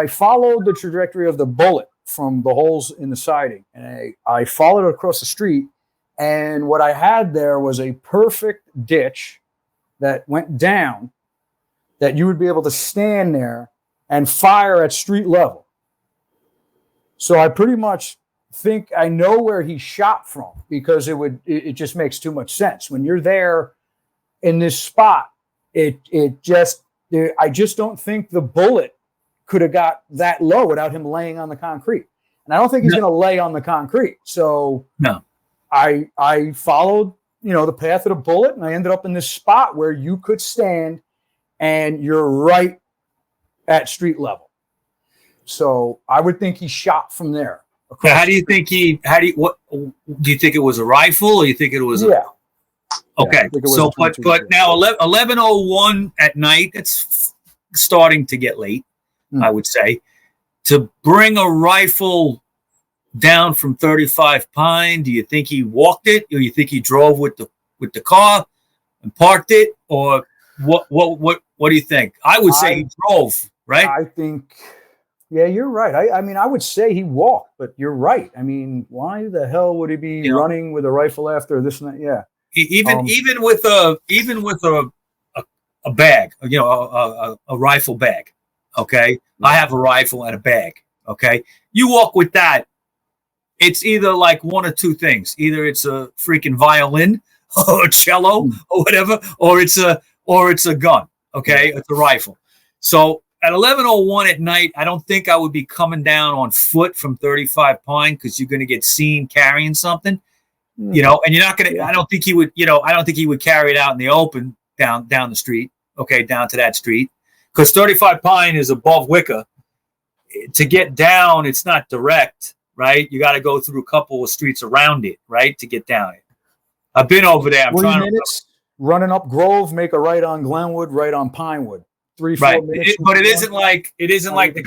followed the trajectory of the bullet from the holes in the siding. And I followed it across the street. And what I had there was a perfect ditch that went down that you would be able to stand there and fire at street level. So I pretty much think I know where he shot from because it just makes too much sense. When you're there in this spot, I just don't think the bullet could have got that low without him laying on the concrete. And I don't think he's going to lay on the concrete. So no, I followed, the path of the bullet, and I ended up in this spot where you could stand and you're right at street level. So I would think he shot from there. Now, how do you think what do you think it was a rifle, or you think it was yeah. Okay. So but now 11:01 at night, it's starting to get late, I would say. To bring a rifle down from 35 Pine, do you think he walked it, or you think he drove with the car and parked it, or what do you think? I would say he drove, right? I think, yeah, you're right. I mean, I would say he walked, but you're right. I mean, why the hell would he be running with a rifle after this and that? Yeah. Even with a bag, a rifle bag. Okay, I have a rifle and a bag. Okay. You walk with that. It's either like one or two things. Either it's a freaking violin or a cello or whatever, or it's a gun. Okay. It's a rifle. So at 11:01 at night, I don't think I would be coming down on foot from 35 Pine because you're going to get seen carrying something, and you're not going to, I don't think he would carry it out in the open down the street. Okay. Down to that street because 35 Pine is above Wicker. To get down, it's not direct, right? You got to go through a couple of streets around it, right? To get down it. I've been over there. I'm 3 trying minutes, running up Grove, make a right on Glenwood, right on Pinewood. 3-4 right. minutes. But it isn't like the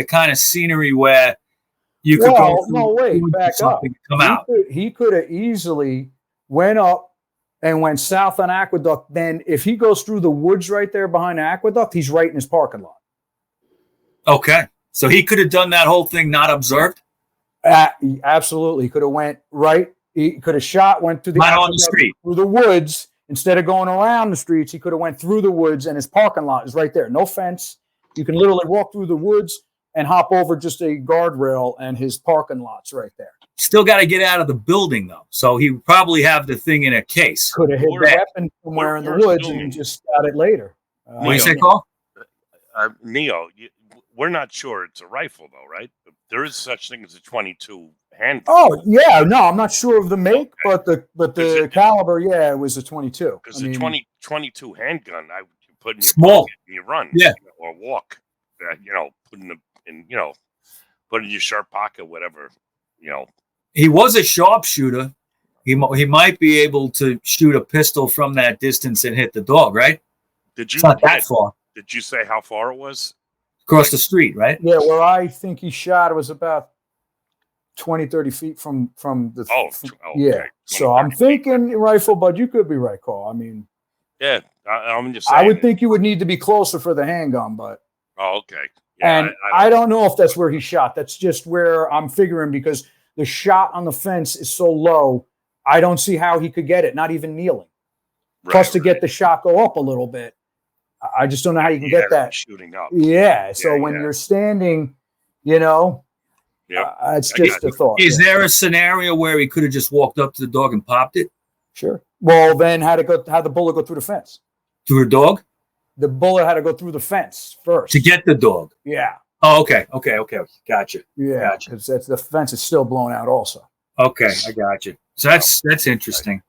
kind of scenery where you could go. No, wait, back up. Come out. He could have easily went up and went south on Aqueduct. Then if he goes through the woods right there behind the Aqueduct, he's right in his parking lot. Okay. So he could have done that whole thing not observed? Absolutely. He could have went right. He could have shot, went through the not on the street. Through the woods. Instead of going around the streets, he could have went through the woods, and his parking lot is right there. No fence. You can literally walk through the woods and hop over just a guardrail, and his parking lot's right there. Still got to get out of the building, though. So he would probably have the thing in a case. Could have hid the weapon somewhere in the woods and just got it later. What do you say, Carl? Neo, we're not sure it's a rifle, though, right? There is such thing as a 22 handgun. Oh yeah, no, I'm not sure of the make, but the caliber, yeah, it was a 22. Because the 22 handgun, I would put in your small pocket and you run, or walk, put in your sharp pocket, whatever, He was a sharpshooter. He might be able to shoot a pistol from that distance and hit the dog, right? It's not that far. Did you say how far it was? Across the street, right? Yeah, where I think he shot, it was about 20, 30 feet from the... yeah. Okay. So I'm thinking rifle, but you could be right, Carl. I mean... Yeah, I'm just saying. I would think you would need to be closer for the handgun, but... Oh, okay. Yeah, and I don't know if that's where he shot. That's just where I'm figuring because the shot on the fence is so low, I don't see how he could get it, not even kneeling. Plus to get the shot go up a little bit. I just don't know how you can get that. Shooting up. Yeah, so when you're standing, it's just a thought. Is there a scenario where he could have just walked up to the dog and popped it? Sure. Well, then how'd the bullet go through the fence? Through a dog? The bullet had to go through the fence first. To get the dog? Yeah. Oh, okay. Gotcha. Yeah, because the fence is still blown out also. Okay, I got you. So that's interesting.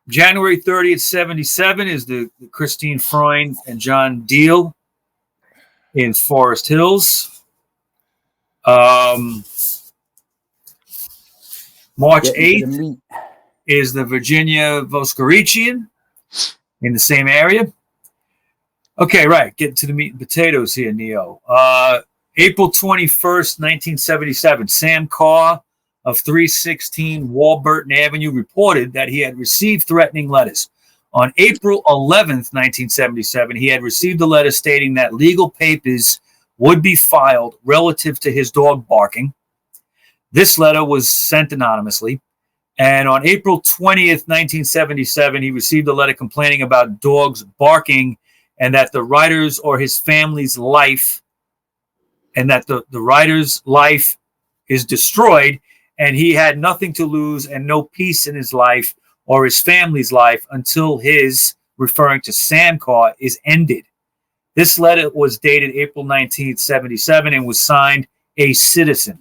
January 30th, 77 is the Christine Freund and John Deal in Forest Hills. March 8th is the Virginia Voskerichian in the same area. Okay, right. Get to the meat and potatoes here, Neo. April 21st, 1977, Sam Carr of 316 Warburton Avenue reported that he had received threatening letters. On April 11th, 1977, he had received a letter stating that legal papers would be filed relative to his dog barking. This letter was sent anonymously. And on April 20th, 1977, he received a letter complaining about dogs barking and that the writer's or his family's life, and that the writer's life is destroyed, and he had nothing to lose and no peace in his life or his family's life until his, referring to Sam Carr, is ended. This letter was dated April 1977 and was signed a citizen.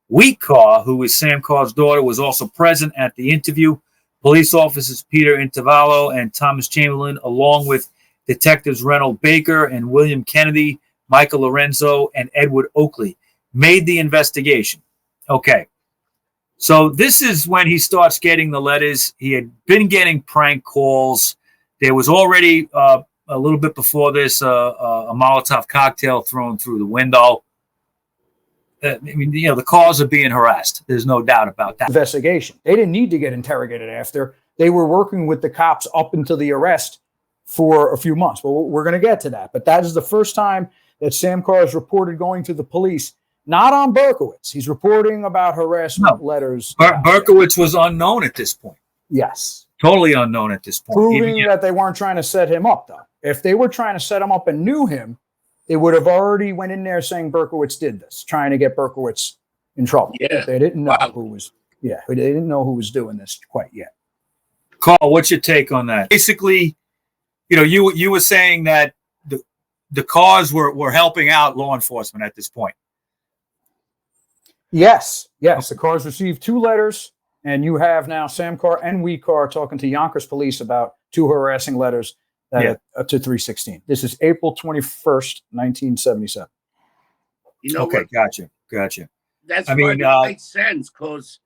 Wheat Carr, who is Sam Carr's daughter, was also present at the interview. Police officers Peter Intervallo and Thomas Chamberlain, along with detectives Reynold Baker and William Kennedy, Michael Lorenzo, and Edward Oakley, made the investigation. Okay. So this is when he starts getting the letters. He had been getting prank calls. There was already a little bit before this a Molotov cocktail thrown through the window. The cars are being harassed. There's no doubt about that. Investigation. They didn't need to get interrogated after. They were working with the cops up until the arrest for a few months. Well, we're going to get to that. But that is the first time that Sam Carr is reported going to the police. Not on Berkowitz. He's reporting about harassment letters. Berkowitz was unknown at this point. Yes. Totally unknown at this point. Proving that they weren't trying to set him up, though. If they were trying to set him up and knew him, they would have already went in there saying Berkowitz did this, trying to get Berkowitz in trouble. Yeah. They didn't know Wow. who was. Yeah, they didn't know who was doing this quite yet. Carl, what's your take on that? Basically, you were saying that the Carrs were helping out law enforcement at this point. Yes. The Carrs received 2 letters, and you have now Sam Carr and Carr talking to Yonkers police about 2 harassing letters to 316. This is April 21st, 1977. Okay, what? gotcha. That's I why mean, it makes sense, because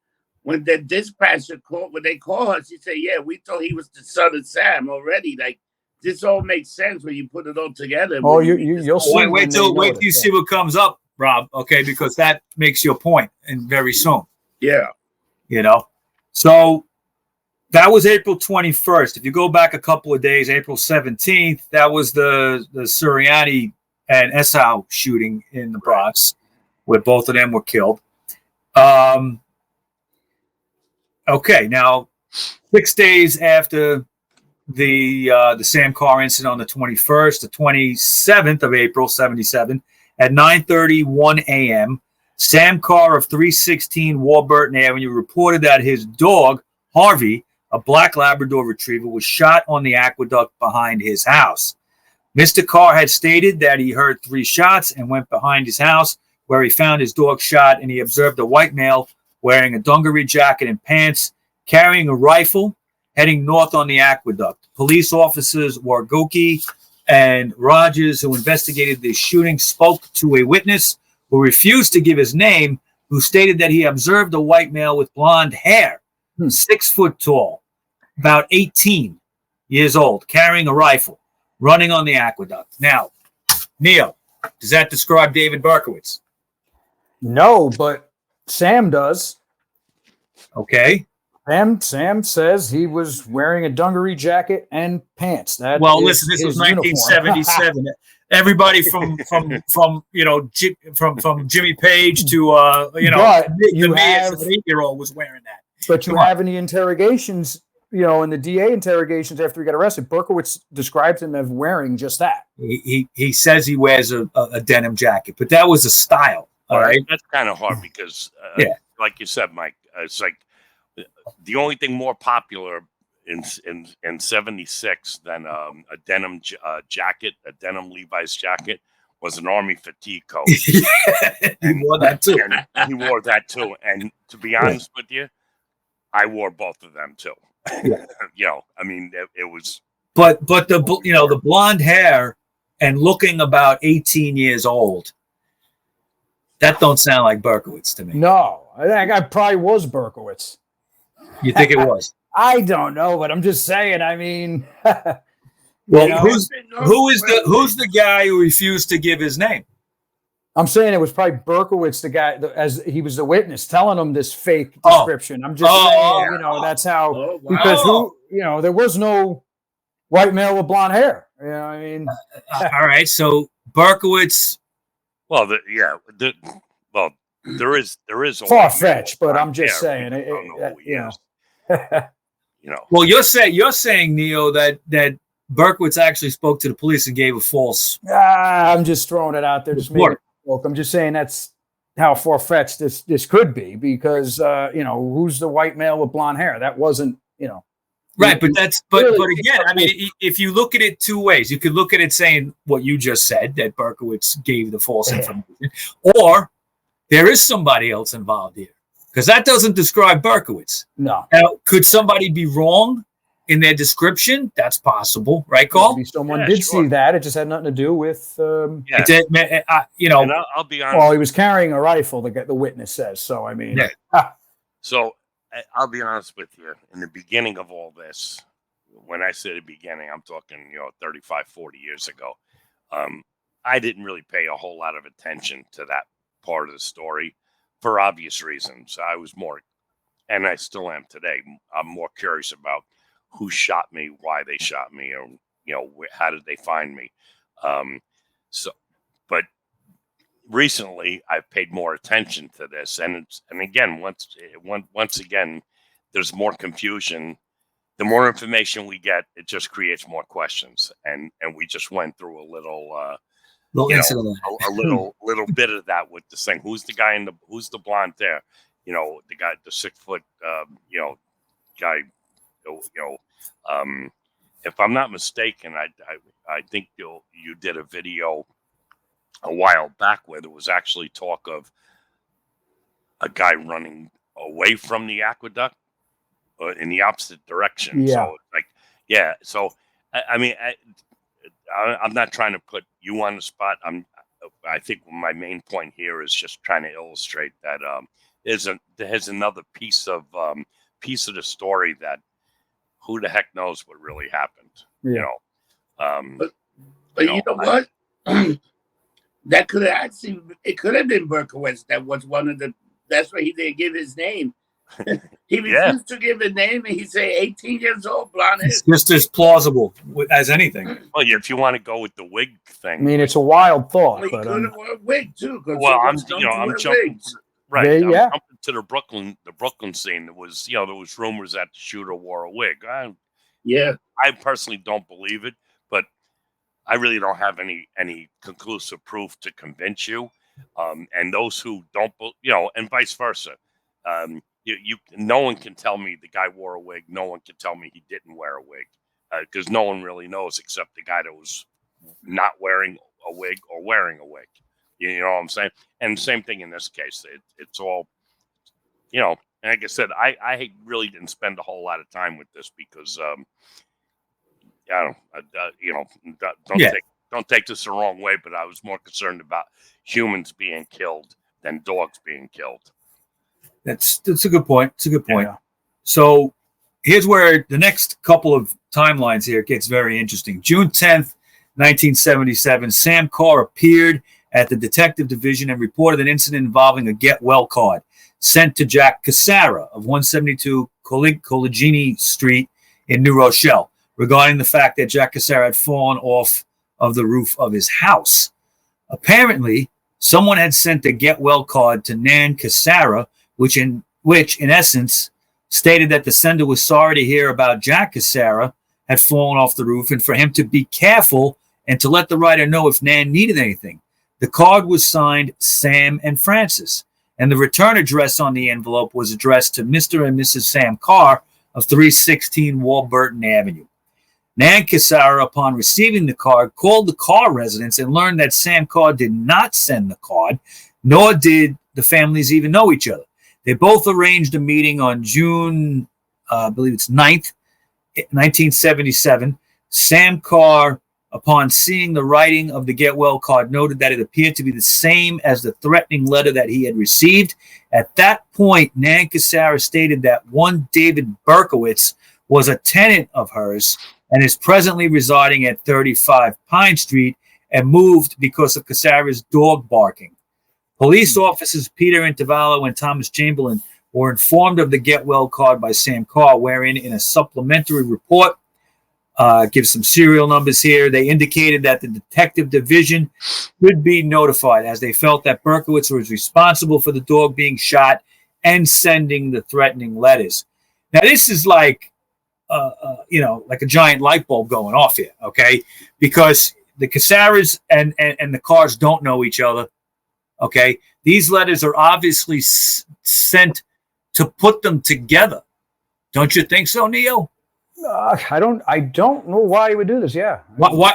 when the dispatcher when they call us, he say, "Yeah, we thought he was the son of Sam already." Like, this all makes sense when you put it all together. Oh, you'll see. Wait till you see what comes up, Rob. Okay, because that makes your point, and very soon. Yeah. So that was April 21st. If you go back a couple of days, April 17th, that was the Suriani and Esau shooting in the Bronx, where both of them were killed. Okay, now 6 days after the Sam Carr incident on the 21st, the 27th of April, 77, at 9:31 a.m., Sam Carr of 316 Warburton Avenue reported that his dog, Harvey, a black Labrador retriever, was shot on the aqueduct behind his house. Mr. Carr had stated that he heard 3 shots and went behind his house, where he found his dog shot, and he observed a white male wearing a dungaree jacket and pants, carrying a rifle, heading north on the aqueduct. Police officers Wargoki and Rogers, who investigated the shooting, spoke to a witness who refused to give his name, who stated that he observed a white male with blonde hair, 6 foot tall, about 18 years old, carrying a rifle, running on the aqueduct. Now, Neil, does that describe David Berkowitz? No, but Sam does. Okay. Sam says he was wearing a dungaree jacket and pants. Listen, this was 1977. Everybody from Jimmy Page to but you me have as an 8-year-old was wearing that. But you have in the interrogations, in the DA interrogations after he got arrested, Berkowitz describes him as wearing just that. He says he wears a denim jacket, but that was a style. All right, that's kind of hard because, like you said, Mike, it's like the only thing more popular in 76 than a denim jacket, a denim Levi's jacket, was an army fatigue coat. He wore that too. And he wore that too. And to be honest with you, I wore both of them too. Yeah. I mean, it was. But the blonde hair and looking about 18 years old, that don't sound like Berkowitz to me. No, I think I probably was Berkowitz. You think it was? I don't know, but I'm just saying. I mean, well, who's the guy who refused to give his name? I'm saying it was probably Berkowitz, the guy, as he was the witness, telling him this fake description. I'm just saying, that's how because there was no white male with blonde hair. I mean, all right, so Berkowitz. Well, there is far fetched, but I'm just saying, Well, you're saying, Neo, that Berkowitz actually spoke to the police and gave a false. I'm just throwing it out there. Just making it look. I'm just saying that's how far fetched this could be because who's the white male with blonde hair? That wasn't Right, but again, I mean, if you look at it 2 ways, you could look at it saying what you just said, that Berkowitz gave the false information, or there is somebody else involved here, because that doesn't describe Berkowitz. No. Now, could somebody be wrong in their description? That's possible, right, Carl? Maybe someone did see that. It just had nothing to do with. And I'll be honest. Well, he was carrying a rifle. The witness says so. I mean, So I'll be honest with you. In the beginning of all this, when I say the beginning, I'm talking 35, 40 years ago. I didn't really pay a whole lot of attention to that part of the story for obvious reasons. I was more, and I still am today, I'm more curious about who shot me, why they shot me, or how did they find me. But recently I've paid more attention to this, and again, once again, there's more confusion. The more information we get, it just creates more questions, and we just went through a little Little you know, incident. a little bit of that with the thing. Who's the blonde there? You know, the guy, the 6 foot, you know, guy. You know, if I'm not mistaken, I think you did a video a while back where there was actually talk of a guy running away from the aqueduct in the opposite direction. Yeah. So like, yeah. So I mean, I'm not trying to put you on the spot. I think my main point here is just trying to illustrate that there's another piece of the story that who the heck knows what really happened. Yeah. But you know what? That could have actually, it could have been Berkowitz. That was one of the. That's why he didn't give his name. He refused to give a name, and he said 18 years old, blonde hair. It's just as plausible as anything. Well, if you want to go with the wig thing, I mean, it's a wild thought. Well, he but, could have worn a wig too. Well, I'm jumping. Right, I'm jumping to the Brooklyn scene. There was rumors that the shooter wore a wig. I personally don't believe it, but I really don't have any conclusive proof to convince you. And those who don't, and vice versa. No one can tell me the guy wore a wig. No one can tell me he didn't wear a wig, because no one really knows except the guy that was not wearing a wig or wearing a wig. You know what I'm saying? And same thing in this case. It's all, and like I said, I really didn't spend a whole lot of time with this because, don't take this the wrong way, but I was more concerned about humans being killed than dogs being killed. That's a good point. It's a good point. Yeah. So here's where the next couple of timelines here gets very interesting. June 10th, 1977, Sam Carr appeared at the detective division and reported an incident involving a get well card sent to Jack Cassara of 172 Coligini Street in New Rochelle regarding the fact that Jack Cassara had fallen off of the roof of his house. Apparently, someone had sent a get well card to Nan Cassara, which in essence stated that the sender was sorry to hear about Jack Cassara had fallen off the roof and for him to be careful and to let the writer know if Nan needed anything. The card was signed Sam and Francis, and the return address on the envelope was addressed to Mr. and Mrs. Sam Carr of 316 Warburton Avenue. Nan Cassara, upon receiving the card, called the Carr residence and learned that Sam Carr did not send the card, nor did the families even know each other. They both arranged a meeting on June, I believe it's 9th, 1977. Sam Carr, upon seeing the writing of the get well card, noted that it appeared to be the same as the threatening letter that he had received. At that point, Nan Cassara stated that one David Berkowitz was a tenant of hers and is presently residing at 35 Pine Street and moved because of Cassara's dog barking. Police officers Peter Intervallo and Thomas Chamberlain were informed of the get well card by Sam Carr, wherein in a supplementary report, gives some serial numbers here, they indicated that the detective division would be notified as they felt that Berkowitz was responsible for the dog being shot and sending the threatening letters. Now, this is like, like a giant light bulb going off here, okay? Because the Cassaras and the Carrs don't know each other, okay? These letters are obviously sent to put them together. Don't you think so, Neo? I don't know why he would do this. Yeah. Why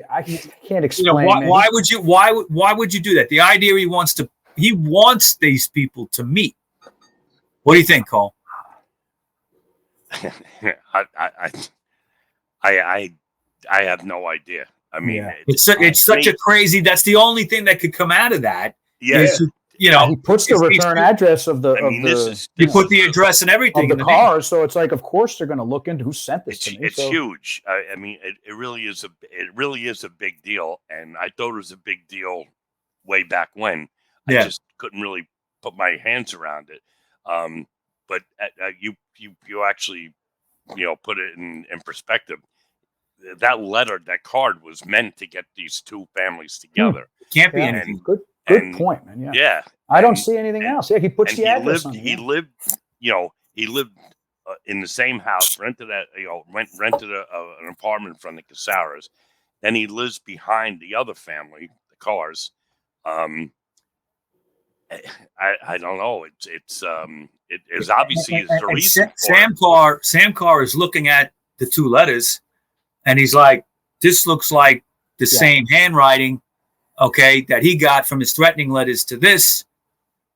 I can't explain. Why would you do that? The idea he wants these people to meet. What do you think, Cole? I have no idea. I mean, it's such a crazy. That's the only thing that could come out of that. Yeah. He puts the return address of the. You put the address and everything of the car, so it's like, of course, they're going to look into who sent this to me. It's huge. I mean, it really is a big deal, and I thought it was a big deal way back when. I just couldn't really put my hands around it. But you actually, put it in perspective. That letter, that card was meant to get these two families together. Can't be anything. Good point, man. Yeah. I don't see anything else. Yeah, he puts the address on. He lived in the same house, rented an apartment from the Cassaras. Then he lives behind the other family, the cars. I don't know. It is obviously is the reason for Sam Carr is looking at the two letters, and he's like, "This looks like the same handwriting, okay, that he got from his threatening letters to this."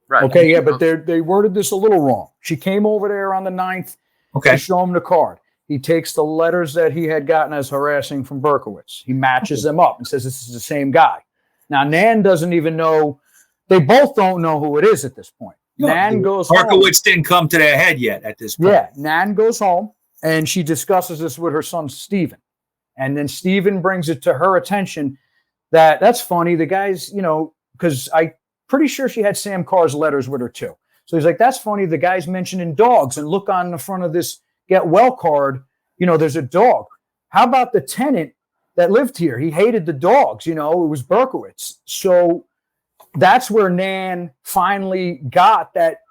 Right. Okay, yeah, but they worded this a little wrong. She came over there on the 9th Okay. to show him the card. He takes the letters that he had gotten as harassing from Berkowitz. He matches them up and says this is the same guy. Now, Nan doesn't even know. They both don't know who it is at this point. No, Nan goes home. Berkowitz didn't come to their head yet at this point. Yeah, Nan goes home, and she discusses this with her son, Stephen. And then Stephen brings it to her attention that's funny. The guy's, because I'm pretty sure she had Sam Carr's letters with her, too. So he's like, that's funny. The guy's mentioning dogs, and look on the front of this get well card, there's a dog. How about the tenant that lived here? He hated the dogs, it was Berkowitz. So that's where Nan finally got that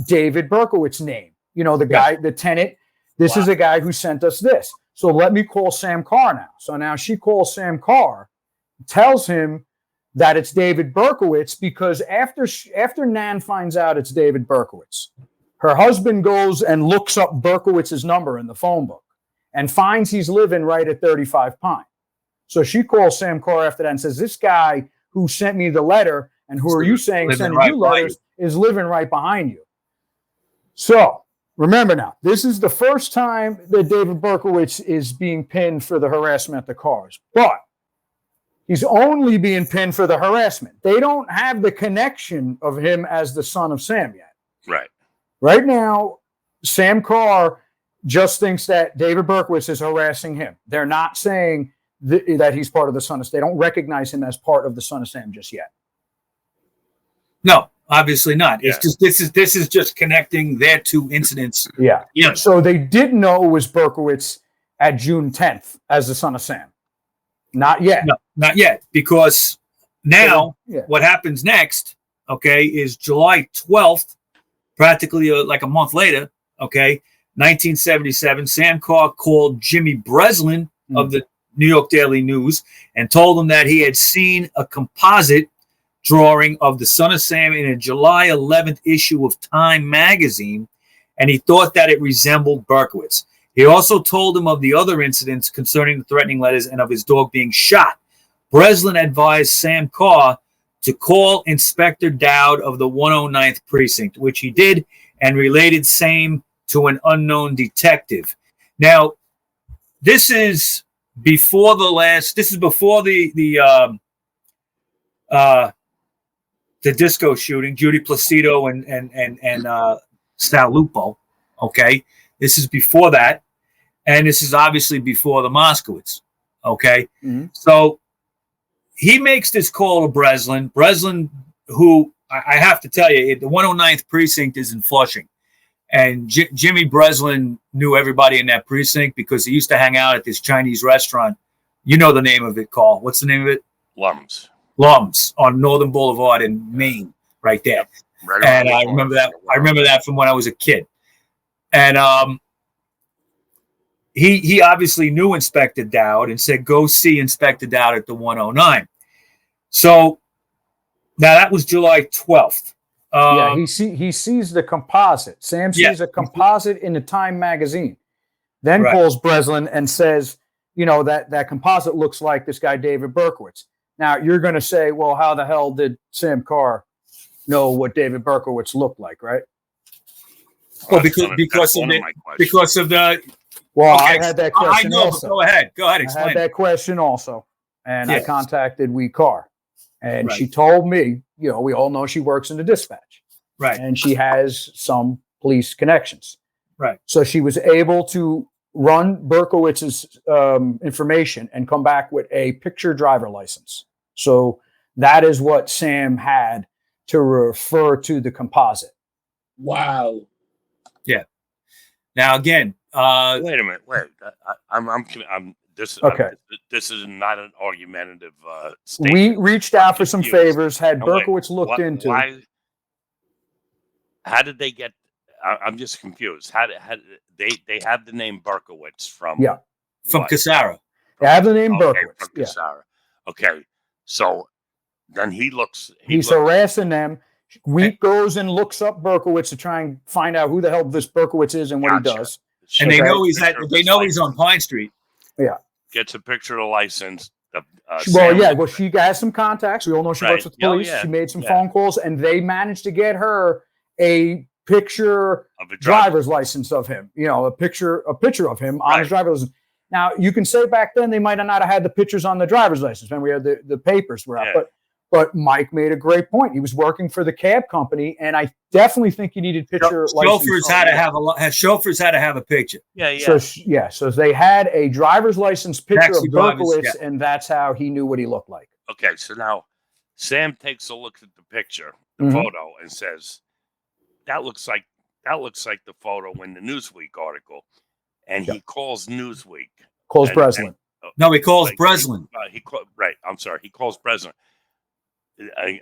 David Berkowitz name. The guy, the tenant, this is a guy who sent us this. So let me call Sam Carr now. So now she calls Sam Carr, tells him that it's David Berkowitz, because after Nan finds out it's David Berkowitz, her husband goes and looks up Berkowitz's number in the phone book and finds he's living right at 35 Pine. So she calls Sam Carr after that and says, this guy who sent me the letter and who are you saying sending you letters is living right behind you. So remember now, this is the first time that David Berkowitz is being pinned for the harassment at the cars, but he's only being pinned for the harassment. They don't have the connection of him as the son of Sam yet. Right. Right now, Sam Carr just thinks that David Berkowitz is harassing him. They're not saying that he's part of the Son of Sam. They don't recognize him as part of the Son of Sam just yet. No, obviously not. Yeah. It's just this is just connecting their two incidents. Yeah. Yeah. So they didn't know it was Berkowitz at June 10th as the Son of Sam. Not yet. No, not yet, because now Yeah. what happens next, okay, is July 12th, practically like a month later, okay, 1977, Sam Carr called Jimmy Breslin of the New York Daily News and told him that he had seen a composite drawing of the Son of Sam in a July 11th issue of Time magazine, and he thought that it resembled Berkowitz. He also told him of the other incidents concerning the threatening letters and of his dog being shot. Breslin advised Sam Carr to call Inspector Dowd of the 109th Precinct, which he did, and related same to an unknown detective. Now, this is before the disco shooting, Judy Placido and Sal Lupo. Okay, this is before that, and this is obviously before the Moskowitz. Okay, so he makes this call to Breslin. Breslin, who I have to tell you, the 109th Precinct is in Flushing. And Jimmy Breslin knew everybody in that precinct because he used to hang out at this Chinese restaurant. You know the name of it, Carl. What's the name of it? Lums on Northern Boulevard in Maine, right there. Right. And I remember that. I remember that from when I was a kid. And he obviously knew Inspector Dowd and said, go see Inspector Dowd at the 109. So now that was July 12th. He sees the composite. Sam sees a composite in the Time magazine. Then calls Breslin and says, that composite looks like this guy, David Berkowitz. Now, you're going to say, well, how the hell did Sam Carr know what David Berkowitz looked like, right? Well, because of the. Well, okay. I had that question also. Go ahead, explain. I had that question also. And I contacted Carr. And she told me, we all know she works in the dispatch. Right. And she has some police connections. Right. So she was able to run Berkowitz's information and come back with a picture driver license. So that is what Sam had to refer to the composite. Wow. Yeah. Now, again, wait a minute. This is not an argumentative statement. We reached out for some favors, had Berkowitz looked into. How did they get? I'm just confused. How they have the name Berkowitz from? Yeah, from Cassara. They have the name Berkowitz. From Cassara. Okay, so Then he's harassing them. Week goes and looks up Berkowitz to try and find out who the hell this Berkowitz is and what he does. And they know he's he's on Pine Street. Yeah. Gets a picture of the license. She has some contacts. We all know she works with the police. She made some phone calls, and they managed to get her a picture of a driver's license of him. A picture of him on his driver's license. Now, you can say back then they might have not had the pictures on the driver's license when we had the papers were out. But Mike made a great point. He was working for the cab company, and I definitely think you needed picture license. Chauffeurs had to have a picture. So they had a driver's license picture of Berkowitz, and that's how he knew what he looked like. Okay, so now Sam takes a look at the picture, the photo, and says, that looks like the photo in the Newsweek article. And he calls Newsweek. Calls Breslin. No, he calls Breslin. I'm sorry. He calls Breslin.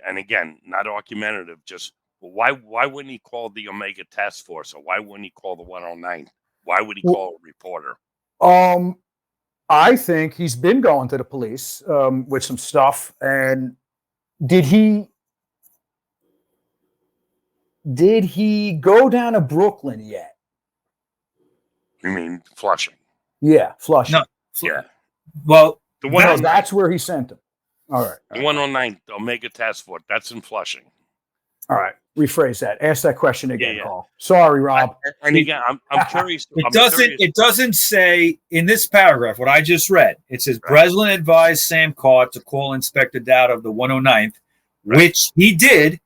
And again, not argumentative, just why wouldn't he call the Omega Task Force, or why wouldn't he call the 109? Why would he call a reporter? I think he's been going to the police with some stuff. And did he go down to Brooklyn yet? You mean Flushing? Yeah, Flushing. Yeah. Well, that's where he sent him. All right. The 109, the Omega Task Force, that's in Flushing. All right. Rephrase that. Ask that question again, Carl. Sorry, Rob. And again, I'm curious. It doesn't say in this paragraph, what I just read, it says Breslin advised Sam Carr to call Inspector Dowd of the 109th, which he did,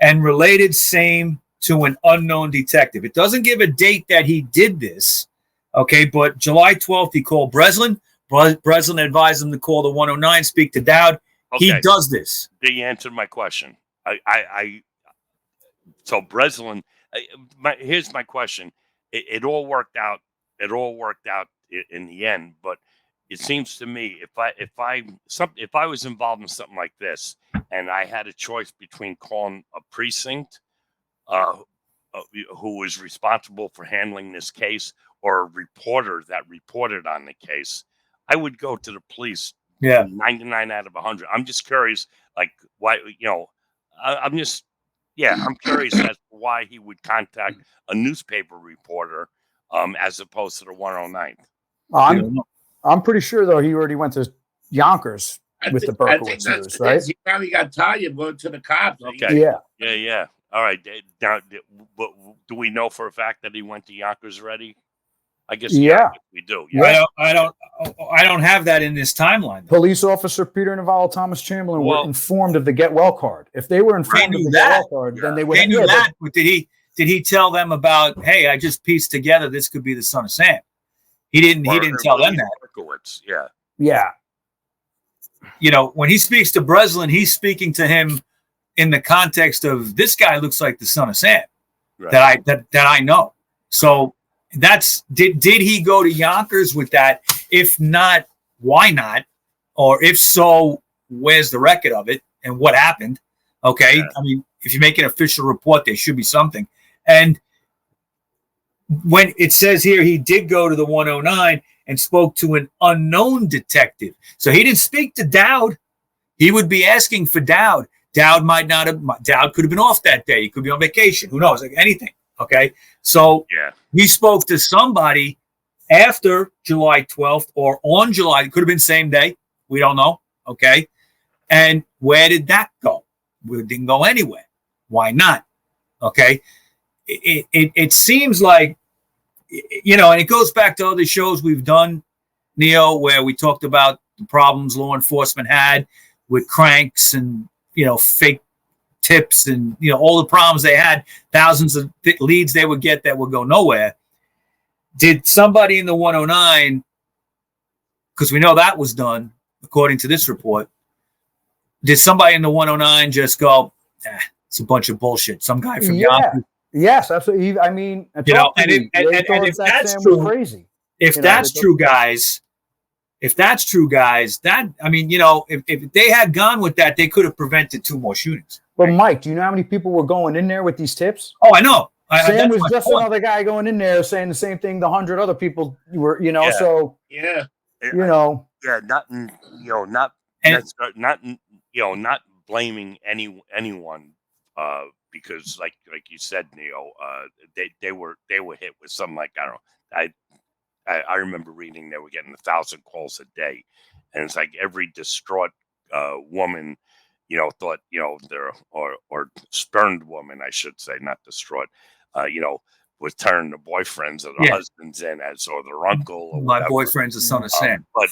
and related same to an unknown detective. It doesn't give a date that he did this, okay, but July 12th, he called Breslin. Breslin advised him to call the 109, speak to Dowd. Okay. He does this. He answered my question. So Breslin, here's my question. It all worked out. It all worked out in the end. But it seems to me, if I was involved in something like this, and I had a choice between calling a precinct, who was responsible for handling this case, or a reporter that reported on the case, I would go to the police. Yeah, 99 out of 100. I'm just curious, like why, I'm curious as to why he would contact a newspaper reporter, as opposed to the 109th. I'm pretty sure though he already went to Yonkers with the Berkowitz news, right? He probably got tired of going to the cops. Okay. Yeah. All right. Now, do we know for a fact that he went to Yonkers already? I guess we do. Yeah. I don't have that in this timeline. Police officer Peter Navarro, Thomas Chamberlain were informed of the Get Well card. If they were informed of the Get Well card, then they would have knew that. But did he tell them about? Hey, I just pieced together this could be the Son of Sam. He didn't tell them that. Berkowitz, yeah. When he speaks to Breslin, he's speaking to him in the context of this guy looks like the Son of Sam that I know. So. Did he go to Yonkers with that? If not, why not? Or if so, where's the record of it and what happened? Okay. I mean, if you make an official report, there should be something. And when it says here, he did go to the 109 and spoke to an unknown detective. So he didn't speak to Dowd. He would be asking for Dowd. Dowd could have been off that day. He could be on vacation. Who knows? Like anything. Okay. So he spoke to somebody after July 12th or on July. It could have been same day. We don't know. Okay. And where did that go? It didn't go anywhere. Why not? Okay. It seems like, and it goes back to other shows we've done, Neo, where we talked about the problems law enforcement had with cranks and, fake tips and all the problems they had, thousands of leads they would get that would go nowhere. Did somebody in the 109, because we know that was done according to this report, did somebody in the 109 just go, it's a bunch of bullshit, some guy from Yonkers? Yes, absolutely. I mean, and if that's true, crazy. If that's true, guys, that, I mean, if they had gone with that, they could have prevented 2 more shootings. But Mike, do you know how many people were going in there with these tips? Oh, I know. Sam was just another guy going in there saying the same thing the 100 other people were, so. Yeah. Not blaming anyone because like you said, Neo, they were hit with something like, I don't know. I remember reading they were getting 1,000 calls a day, and it's like every distraught woman, thought, their or spurned woman, I should say, not distraught, was turning their boyfriends or their husbands in as or their uncle or My whatever. boyfriend's the son of Sam. But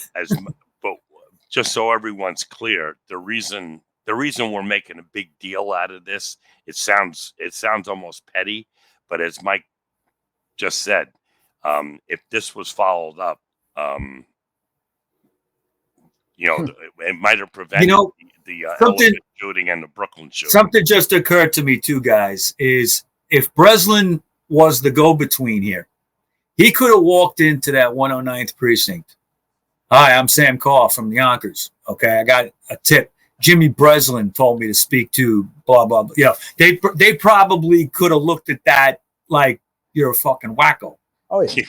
just so everyone's clear, the reason we're making a big deal out of this, it sounds almost petty, but as Mike just said, if this was followed up, it might have prevented the Elephant shooting and the Brooklyn shooting. Something just occurred to me too, guys, is if Breslin was the go-between here, he could have walked into that 109th precinct. Hi, I'm Sam Carr from Yonkers. Okay, I got a tip. Jimmy Breslin told me to speak to blah, blah, blah. They probably could have looked at that like you're a fucking wacko. Oh, yeah.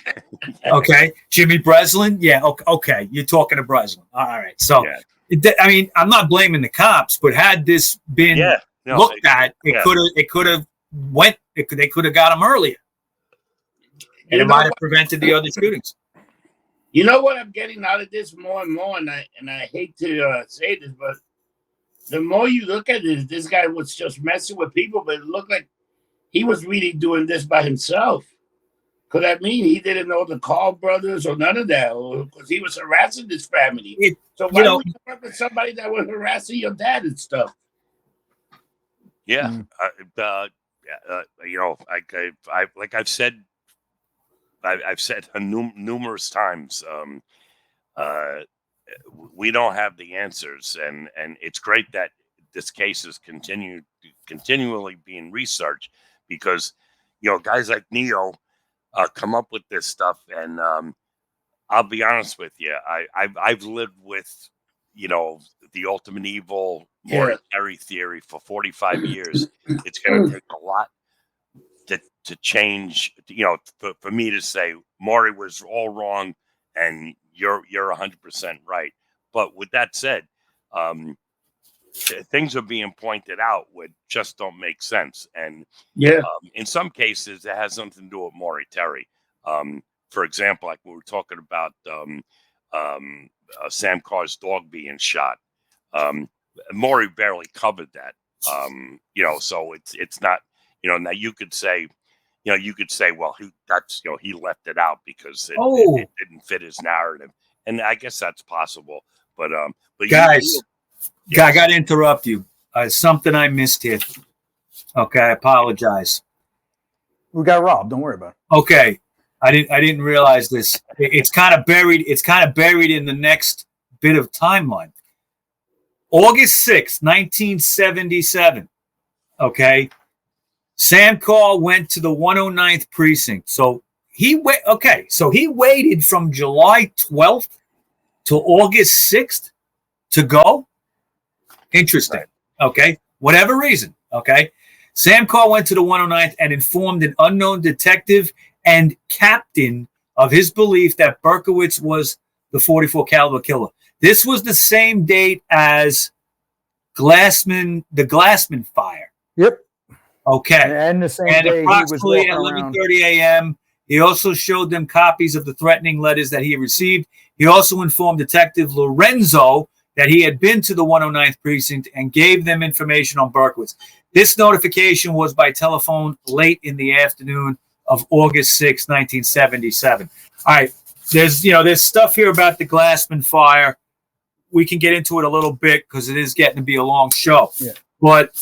Okay. Jimmy Breslin? Yeah. Okay. You're talking to Breslin. All right. So, I mean, I'm not blaming the cops, but had this been looked at, it could have they could have got him earlier. And it might have prevented the other shootings. You know what I'm getting out of this more and more, and I hate to say this, but the more you look at it, this guy was just messing with people, but it looked like he was really doing this by himself. Could that mean he didn't know the Carr brothers or none of that, because he was harassing his family? So why would you work with somebody that was harassing your dad and stuff? Yeah, like I've said numerous times, we don't have the answers, and it's great that this case is continually being researched, because guys like Neo come up with this stuff, and I'll be honest with you, I've lived with the ultimate evil Maury theory for 45 years. It's going to take a lot to change, for me to say Maury was all wrong and you're 100% right. But with that said, things are being pointed out which just don't make sense. And in some cases, it has something to do with Maury Terry. For example, like we were talking about Sam Carr's dog being shot. Maury barely covered that. So it's not, now you could say, well, he left it out because it didn't fit his narrative. And I guess that's possible. But guys, I got to interrupt you. Something I missed here. Okay, I apologize. We got robbed. Don't worry about it. Okay, I didn't realize this. It's kind of buried. It's kind of buried in the next bit of timeline. August 6th, 1977. Okay, Sam Carr went to the 109th precinct. So he waited from July 12th to August 6th to go. Interesting. Right. Okay. Whatever reason. Okay. Sam Carr went to the 109th and informed an unknown detective and captain of his belief that Berkowitz was the .44 caliber killer. This was the same date as the Glassman fire. Yep. Okay. And the same day approximately he was at 11:30 a.m., he also showed them copies of the threatening letters that he had received. He also informed Detective Lorenzo that he had been to the 109th precinct and gave them information on Berkowitz. This notification was by telephone late in the afternoon of August 6, 1977. All right, there's stuff here about the Glassman fire. We can get into it a little bit because it is getting to be a long show. Yeah. But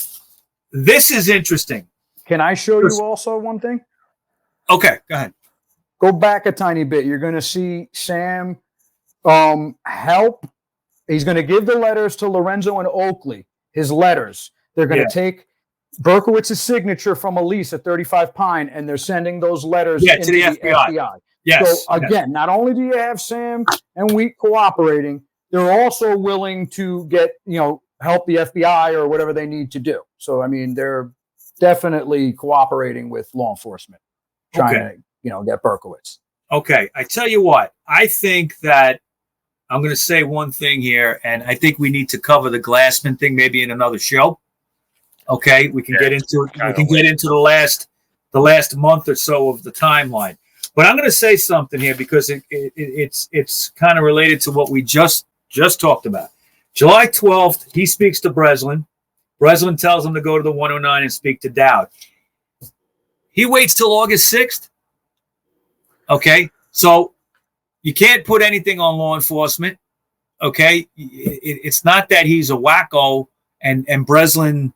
this is interesting. Can I show you also one thing? Okay, go ahead. Go back a tiny bit. You're going to see Sam help. He's going to give the letters to Lorenzo and Oakley, his letters. They're going to take Berkowitz's signature from a lease at 35 Pine, and they're sending those letters to the FBI. Yes. So, again, not only do you have Sam and Wheat cooperating, they're also willing to get, help the FBI or whatever they need to do. So, I mean, they're definitely cooperating with law enforcement, trying to, get Berkowitz. Okay. I tell you what, I think that I'm going to say one thing here, and I think we need to cover the Glassman thing maybe in another show. Okay, we can get into it. We can get into the last month or so of the timeline. But I'm going to say something here because it's kind of related to what we just talked about. July 12th, he speaks to Breslin. Breslin tells him to go to the 109 and speak to Dowd. He waits till August 6th. Okay, so you can't put anything on law enforcement. Okay, it's not that he's a wacko and Breslin,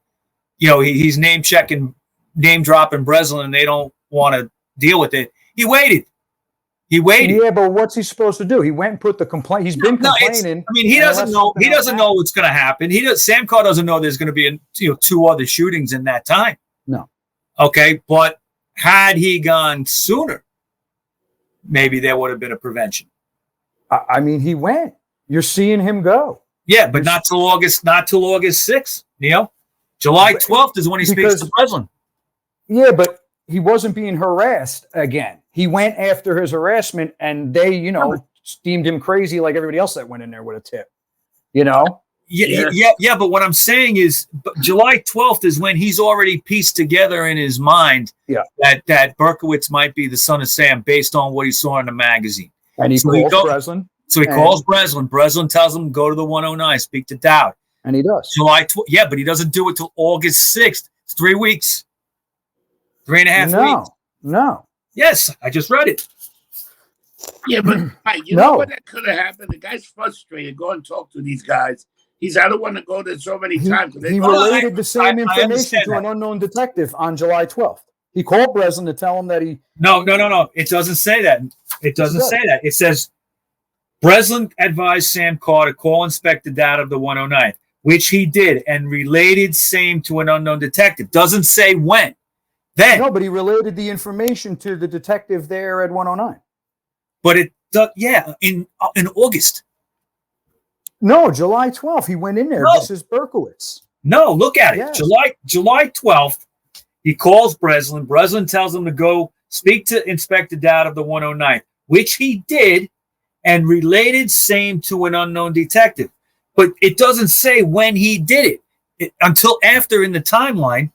he's name dropping Breslin, and they don't want to deal with it. He waited. Yeah, but what's he supposed to do? He went and put the complaint. He's been complaining. He doesn't know. He doesn't know what's going to happen. Sam Carr doesn't know there's going to be 2 other shootings in that time. No. Okay, but had he gone sooner, maybe there would have been a prevention. He went. You're seeing him go. Yeah, but not till August 6th, Neil. July 12th is when he speaks to Breslin. Yeah, but he wasn't being harassed again. He went after his harassment, and they, deemed him crazy like everybody else that went in there with a tip. Yeah, but what I'm saying is July 12th is when he's already pieced together in his mind that Berkowitz might be the son of Sam based on what he saw in the magazine. And he calls Breslin. So he calls Breslin. Breslin tells him, go to the 109, speak to Dowd. And he does. July 12th. Yeah, but he doesn't do it till August 6th. It's 3 weeks. 3.5 weeks. No. Yes, I just read it. Yeah, but you know what that could have happened? The guy's frustrated. Go and talk to these guys. I don't want to go there so many times. He related the same information to an unknown detective on July 12th. He called Breslin to tell him that he... No. It doesn't say that. It doesn't say that. It says, Breslin advised Sam Carr to call Inspector Dowd of the 109, which he did, and related same to an unknown detective. Doesn't say when. Then. No, but he related the information to the detective there at 109. But in August. No, July 12th. He went in there. No. This is Berkowitz. No, look at it. Yes. July 12th, he calls Breslin. Breslin tells him to go speak to Inspector Dowd of the 109, which he did, and related same to an unknown detective. But it doesn't say when he did it until after in the timeline.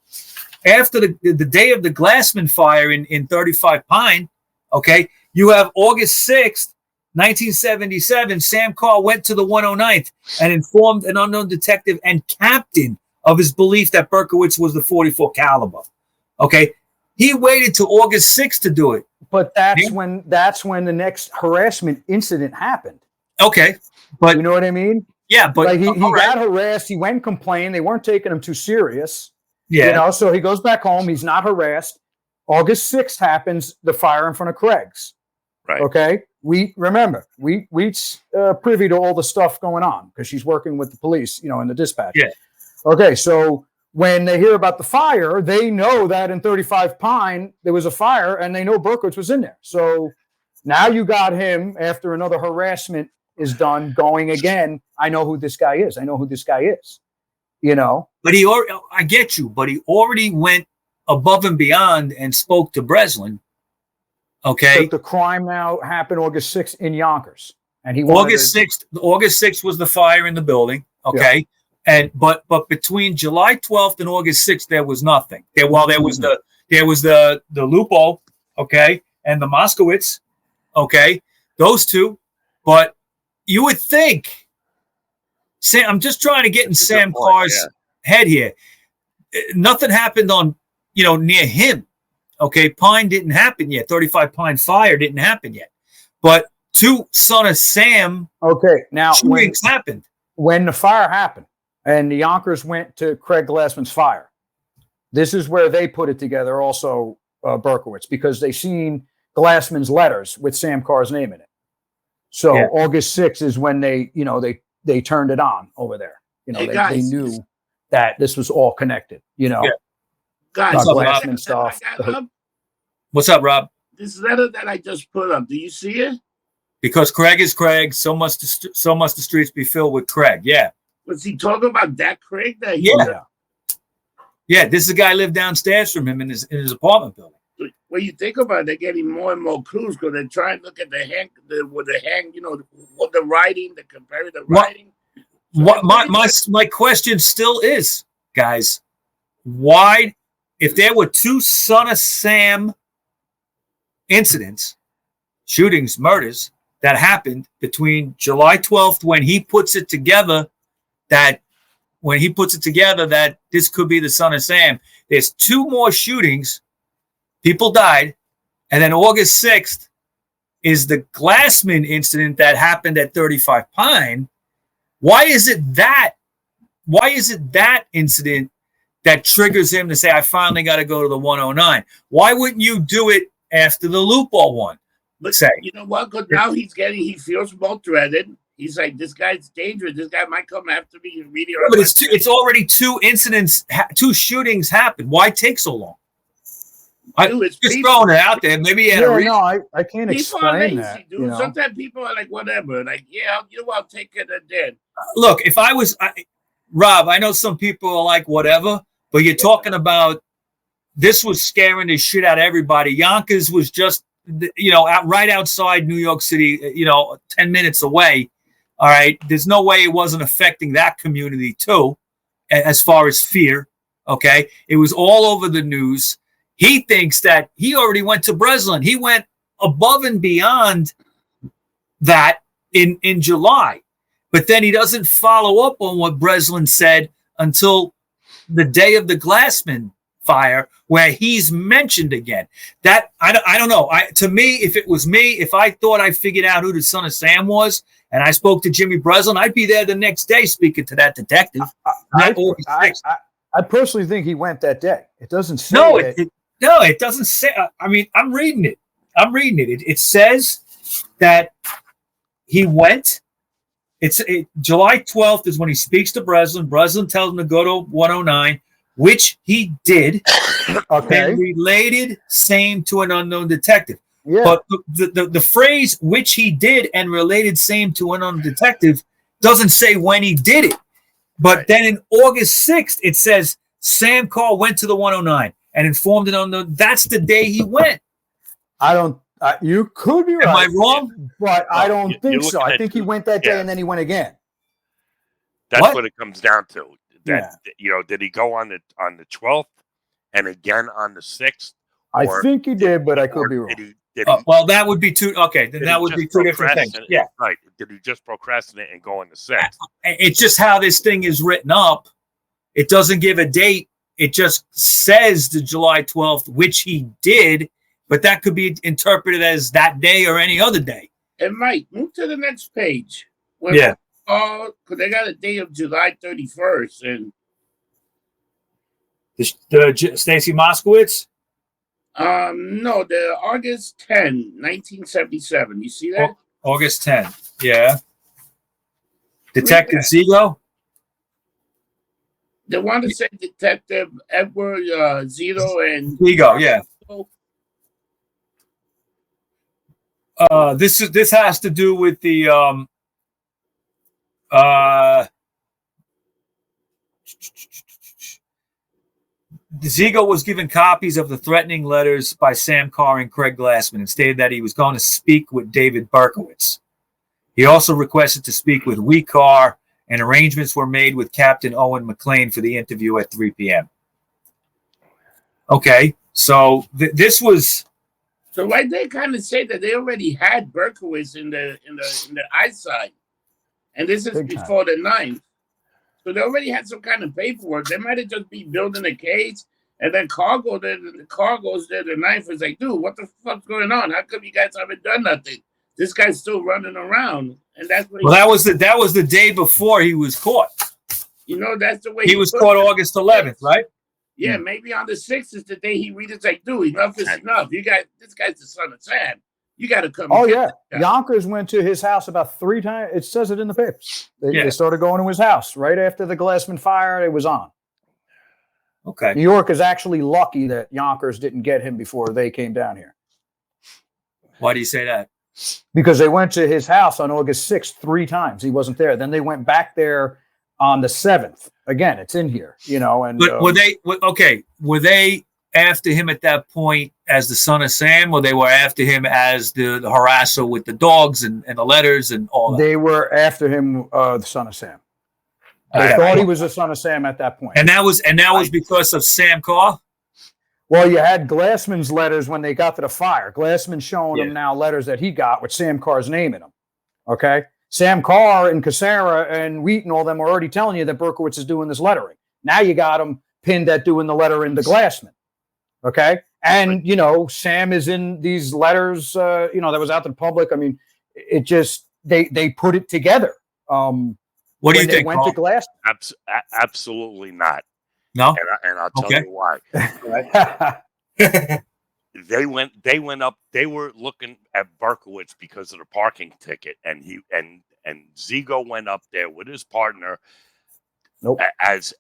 After the day of the Glassman fire in 35 Pine, okay, you have August 6th, 1977, Sam Carr went to the 109th and informed an unknown detective and captain of his belief that Berkowitz was the 44 caliber. Okay, he waited till August 6th to do it. But that's when the next harassment incident happened. Okay, but you know what I mean? Yeah, but like he got harassed. He went and complained. They weren't taking him too serious. Yeah. So he goes back home. He's not harassed. August 6th happens, the fire in front of Craig's. Right. Okay. We remember, we privy to all the stuff going on because she's working with the police, in the dispatch. Yeah. Okay. So when they hear about the fire, they know that in 35 Pine, there was a fire and they know Berkowitz was in there. So now you got him after another harassment is done going again. I know who this guy is. But I get you, but he already went above and beyond and spoke to Breslin. Okay. But the crime now happened August 6th in Yonkers. And he August 6th was the fire in the building. Okay. Yeah. But between July 12th and August 6th, there was nothing. There was the Lupo, okay, and the Moskowitz, okay, those two. But you would think, I'm just trying to get in Sam Carr's head here. Nothing happened on, near him. Okay, Pine didn't happen yet. 35 Pine fire didn't happen yet. But 2 Son of Sam shootings happened. When the fire happened and the Yonkers went to Craig Glassman's fire, this is where they put it together also, Berkowitz, because they seen Glassman's letters with Sam Carr's name in it. So August 6th is when they turned it on over there. They knew that this was all connected, Guys, Glassman stuff. What's up, Rob? This letter that I just put up, do you see it? Because Craig is Craig, so must the streets be filled with Craig. Yeah. Was he talking about that Craig? Yeah, this is a guy lived downstairs from him in his apartment building. When you think about it, they're getting more and more clues because they're trying to look at what the writing, the comparative writing. What my question still is, guys, why, if there were two Son of Sam incidents, shootings, murders that happened between July 12th when he puts it together that this could be the Son of Sam, there's two more shootings, people died, and then August 6th is the Glassman incident that happened at 35 Pine. Why is it that incident that triggers him to say, I finally got to go to the 109? Why wouldn't you do it after the Lupo one? But say, you know what? Because now he feels more threatened. He's like, this guy's dangerous. This guy might come after me. But it's already two incidents, two shootings happened. Why take so long? Just throwing it out there. Maybe I can't explain that. Dude. You know? Sometimes people are like, whatever. Like, yeah, I'll take it and then. Look, if I was Rob, I know some people are like, whatever, but you're talking about this was scaring the shit out of everybody. Yonkers was just, right outside New York City, 10 minutes away. All right. There's no way it wasn't affecting that community too, as far as fear. Okay. It was all over the news. He thinks that he already went to Breslin. He went above and beyond that in July. But then he doesn't follow up on what Breslin said until the day of the Glassman fire, where he's mentioned again. That I don't know. To me, if it was me, if I thought I figured out who the Son of Sam was, and I spoke to Jimmy Breslin, I'd be there the next day speaking to that detective. I personally think he went that day. It doesn't say. It doesn't say. I mean, I'm reading it. It says that he went. July 12th is when he speaks to Breslin. Breslin tells him to go to 109, which he did. Okay. And related same to an unknown detective. Yeah. But the phrase which he did and related same to an unknown detective doesn't say when he did it. But then in August 6th, it says Sam Carr went to the 109 and informed an unknown. That's the day he went. You could be right. Am I wrong? But I don't think so. I think he went that day and then he went again. That's what it comes down to. Did he go on the 12th and again on the 6th? I think he did, but I could be wrong. Well, that would be two. Okay, then that would be two different things. Yeah, right. Did he just procrastinate and go on the 6th? It's just how this thing is written up. It doesn't give a date. It just says the July 12th, which he did, but that could be interpreted as that day or any other day. And Mike, move to the next page. Because they got a date of July 31st, and the Stacy Moskowitz. No, the August 10, 1977. You see that? August 10. Yeah. Detective Zigo. The one that said Detective Edward Zito and Zigo. Yeah. This has to do with the Zigo was given copies of the threatening letters by Sam Carr and Craig Glassman and stated that he was going to speak with David Berkowitz. He also requested to speak with Carr, and arrangements were made with Captain Owen McLean for the interview at 3 p.m. Okay, so this was. So why they kind of say that they already had Berkowitz in the eyesight, and this is before the 9th. So they already had some kind of paperwork. They might have just been building a case, and then Carr goes there. The Carr goes there. The 9th is like, dude, what the fuck's going on? How come you guys haven't done nothing? This guy's still running around, and that's what. Well, that was the day before he was caught. That's the way he was caught August 11th, right? Yeah, maybe on the 6th is the day he reads. It's like, dude, enough is enough. This guy's the Son of Sam. You got to come. Oh yeah, Yonkers went to his house about 3 times. It says it in the papers. They started going to his house right after the Glassman fire. It was on. Okay. New York is actually lucky that Yonkers didn't get him before they came down here. Why do you say that? Because they went to his house on August 6th 3 times. He wasn't there. Then they went back there on the 7th. Again, it's in here, And but were they after him at that point as the Son of Sam, or they were after him as the harasser with the dogs and the letters and all that? They were after him, the Son of Sam. They Okay. thought he was the Son of Sam at that point. And that was because of Sam Carr? Well, you had Glassman's letters when they got to the fire. Glassman showing Yeah. him now letters that he got with Sam Carr's name in them. Okay? Sam Carr and Cassara and Wheat and all them were already telling you that Berkowitz is doing this lettering. Now you got him pinned at doing the lettering to Glassman. Okay? And, you know, Sam is in these letters, that was out to the public. I mean, it just, they put it together. What do you think, Went Carl? to Glass. Absolutely not. No? And I'll tell you why. They went up. They were looking at Berkowitz because of the parking ticket, and Zigo went up there with his partner. Nope. As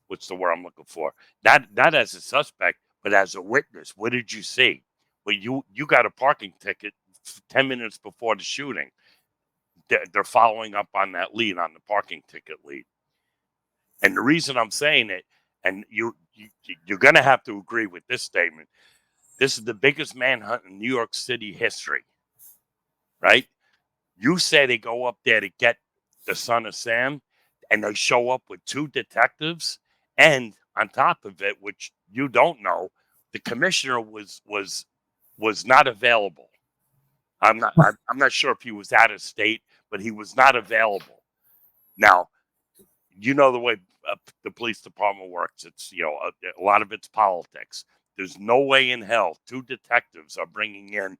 what's the word I'm looking for? Not as a suspect, but as a witness. What did you see? Well, you got a parking ticket 10 minutes before the shooting. They're following up on that lead, on the parking ticket lead. And the reason I'm saying it, and you're going to have to agree with this statement, this is the biggest manhunt in New York City history, right? You say they go up there to get the Son of Sam, and they show up with 2 detectives, and on top of it, which you don't know, the commissioner was not available. I'm not sure if he was out of state, but he was not available. Now, you know the way the police department works. It's, a lot of it's politics. There's no way in hell 2 detectives are bringing in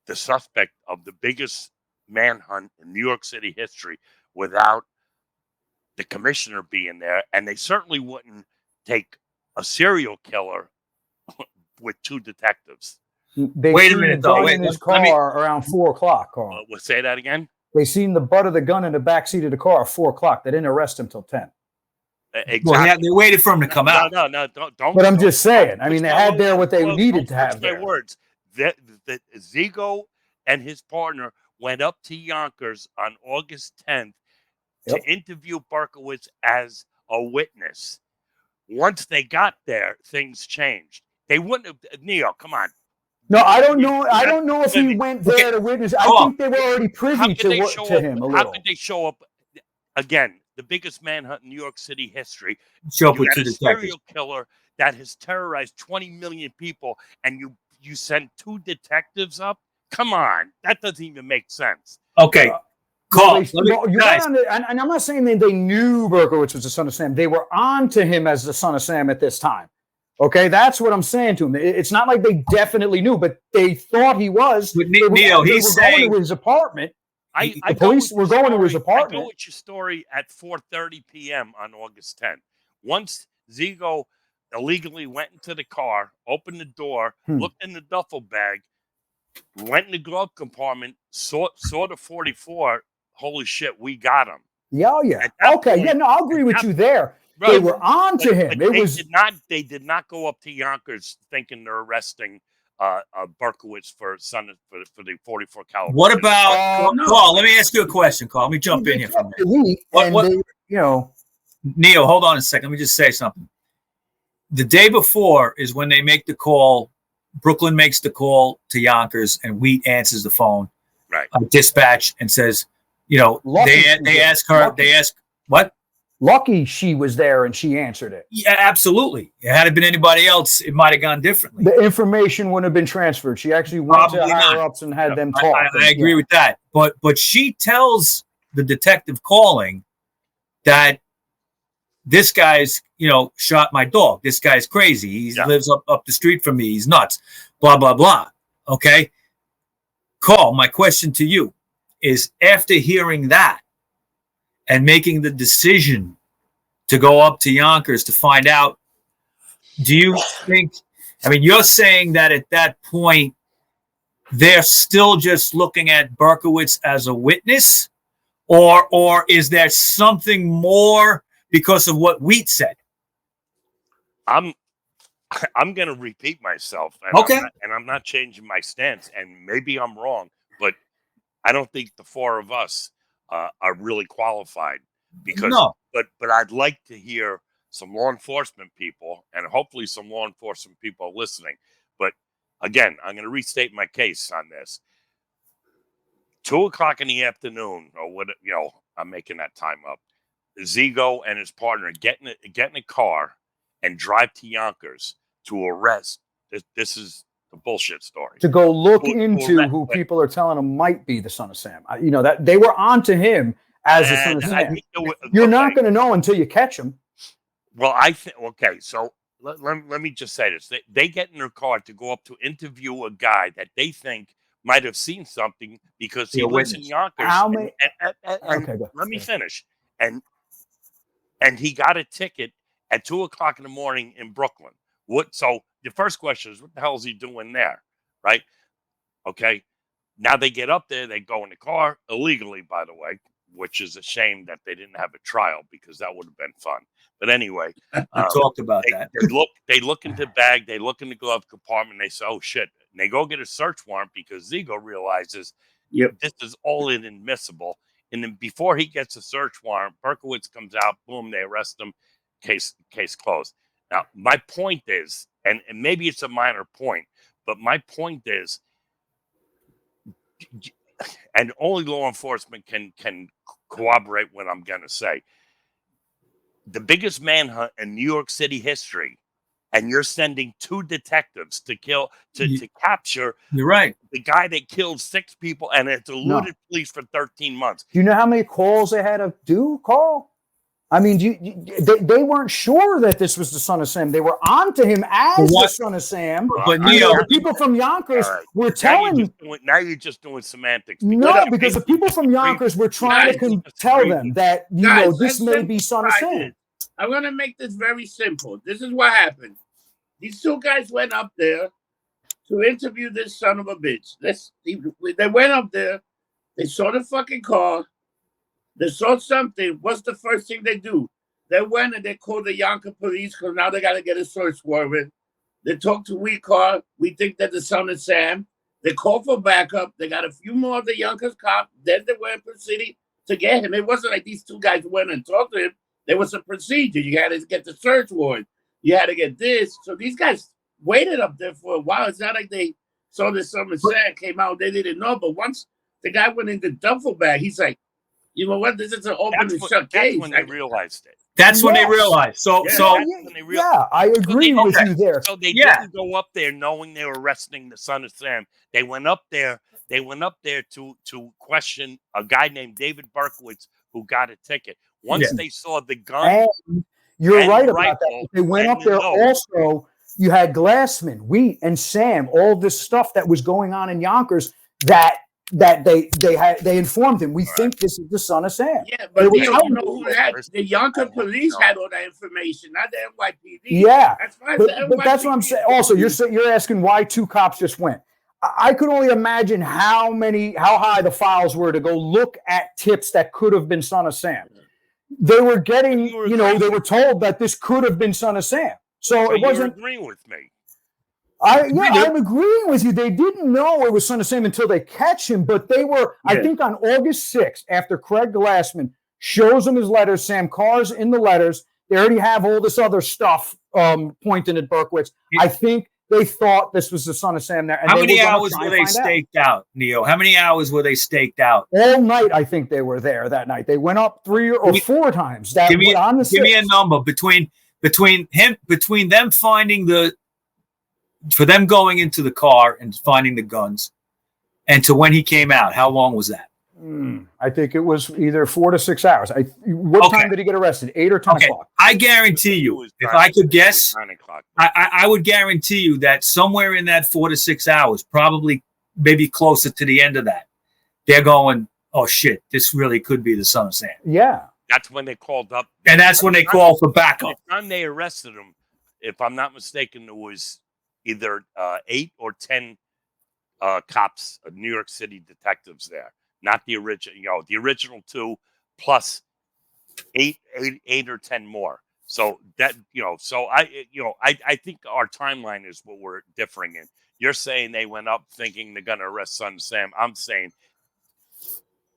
the suspect of the biggest manhunt in New York City history without the commissioner being there. And they certainly wouldn't take a serial killer with 2 detectives. Wait a minute, though. In his car around 4:00. Carl. We'll say that again. They seen the butt of the gun in the back seat of the car at 4:00. They didn't arrest him till 10. Exactly. Well, they waited for him to come out. No, don't. But I'm just saying. I mean, they had there what they needed to have there. My words. That Zigo and his partner went up to Yonkers on August 10th to interview Berkowitz as a witness. Once they got there, things changed. They wouldn't have. Neo, come on. No, I don't know. I don't know if he went there to witness. I think they were already privy to him a little. How could they show up again? The biggest manhunt in New York City history. Show up with You 2 had a detectives. serial killer that has terrorized 20 million people, and you send 2 detectives up. Come on, that doesn't even make sense. Okay. Carl, guys. And I'm not saying that they knew Berkowitz was the Son of Sam. They were on to him as the Son of Sam at this time. Okay, that's what I'm saying to him. It's not like they definitely knew, but they thought he was. With Neo, he's saying going to his apartment. The police were going to his apartment. I go with your story at 4:30 p.m. on August 10th. Once Zigo illegally went into the car, opened the door, looked in the duffel bag, went in the glove compartment, saw the 44. Holy shit, we got him. Yeah. Okay. Point, I'll agree with you there. Right, they were on to him. They did not go up to Yonkers thinking they're arresting Berkowitz for the 44 caliber. What about Carl? Let me ask you a question, Carl. Let me jump in here for a minute. Neo, hold on a second. Let me just say something. The day before is when they make the call. Brooklyn makes the call to Yonkers, and Wheat answers the phone. Right. Dispatch and says, they ask her. They ask what? Lucky she was there and she answered it. Yeah, absolutely. Had it been anybody else, it might have gone differently. The information wouldn't have been transferred. She actually went to higher ups and had them talk. I agree with that. But she tells the detective calling that this guy's, shot my dog. This guy's crazy. He lives up the street from me. He's nuts. Blah, blah, blah. Okay? Carl, my question to you is, after hearing that, and making the decision to go up to Yonkers to find out, do you think, you're saying that at that point, they're still just looking at Berkowitz as a witness? Or is there something more because of what Wheat said? I'm going to repeat myself. And I'm not changing my stance. And maybe I'm wrong, but I don't think the 4 of us are really qualified because, but I'd like to hear some law enforcement people, and hopefully some law enforcement people are listening. But again, I'm going to restate my case on this. 2:00 in the afternoon, or what, I'm making that time up. Zigo and his partner get in a car and drive to Yonkers to arrest. This is the bullshit story. To go look into who people are telling him might be the Son of Sam. That they were onto him as the Son of Sam. You're not going to know until you catch him. Well, I think, okay, so let me just say this. They get in their car to go up to interview a guy that they think might have seen something because he lives in Yonkers. How many? Let me finish. And he got a ticket at 2:00 in the morning in Brooklyn. So the first question is, what the hell is he doing there? Right? Okay. Now they get up there, they go in the car illegally, by the way, which is a shame that they didn't have a trial because that would have been fun. But anyway, we talked about that. They look in the bag, they look in the glove compartment, they say, oh shit. And they go get a search warrant because Zigo realizes this is all inadmissible. And then before he gets a search warrant, Berkowitz comes out, boom, they arrest him, case closed. Now, my point is, and maybe it's a minor point, but my point is, and only law enforcement can corroborate what I'm going to say. The biggest manhunt in New York City history, and you're sending 2 detectives to capture You're right. the guy that killed 6 people and it's eluded police for 13 months. Do you know how many calls they had to do, Carl? I mean, they weren't sure that this was the Son of Sam. They were onto him as the Son of Sam. But the people from Yonkers were telling. Now you're just doing semantics. No, because the people from Yonkers were trying to tell them that this may be Son of Sam. I'm going to make this very simple. This is what happened. These 2 guys went up there to interview this son of a bitch. They went up there. They saw the fucking car. They saw something. What's the first thing they do? They went and they called the Yonkers police because now they got to get a search warrant. They talked to Carr. We think that the Son of Sam. They called for backup. They got a few more of the Yonkers cops. Then they went to the city to get him. It wasn't like these 2 guys went and talked to him. There was a procedure. You had to get the search warrant. You had to get this. So these guys waited up there for a while. It's not like they saw the Son of Sam came out. They didn't know. But once the guy went in the duffel bag, he's like, you know what? This is an open and shut case. That's when they realized it. That's when they realized. So I agree with you there. So they didn't go up there knowing they were arresting the Son of Sam. They went up there. They went up there to question a guy named David Berkowitz who got a ticket. Once they saw the gun, and you're right about that. They went up there. Also, you had Glassman, Wheat, and Sam. All this stuff that was going on in Yonkers that they informed him. We think this is the Son of Sam. Yeah, but you know who had the Yonkers police had all that information, not the NYPD. Yeah, but that's what I'm saying. Also, you're asking why 2 cops just went. I could only imagine how high the files were to go look at tips that could have been Son of Sam. They were getting, they were told that this could have been Son of Sam. So it wasn't agreeing with me. I'm agreeing with you. They didn't know it was Son of Sam until they catch him, but they were, I think on August 6th, after Craig Glassman shows them his letters, Sam Carr's in the letters, they already have all this other stuff pointing at Berkowitz. I think they thought this was the Son of Sam there. And how many hours were they staked out, Neo? How many hours were they staked out? All night, I think they were there that night. They went up 3 or 4 times. Give me a number between them finding for them going into the car and finding the guns, and to when he came out. How long was that? I think it was either 4 to 6 hours. What time did he get arrested? 8 or 10 o'clock? I guarantee you, if I could guess, I would guarantee you that somewhere in that 4 to 6 hours, probably maybe closer to the end of that, they're going, oh shit, this really could be the Son of Sam. Yeah. That's when they called up. And that's when they called for backup. The time they arrested him, if I'm not mistaken, there was either 8 or 10 cops, New York City detectives there. Not the original, the original 2 plus 8 or 10 more. So that, so I think our timeline is what we're differing in. You're saying they went up thinking they're going to arrest Son of Sam. I'm saying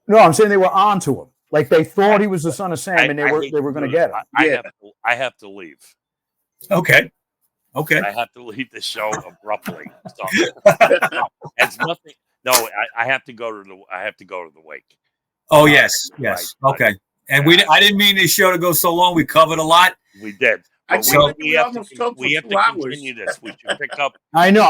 they were on to him. Like they thought he was the son of Sam, and they hate were to going to do get it. him. I have to leave. Okay. Okay. I have to leave the show abruptly. So, it's nothing. No, I have to go to the wake. Oh, yes. Yes. Right. Okay. And I didn't mean this show to go so long. We covered a lot. We did. I But think we we have almost to, talked we for have 2 to hours. continue this. We should pick up. I know.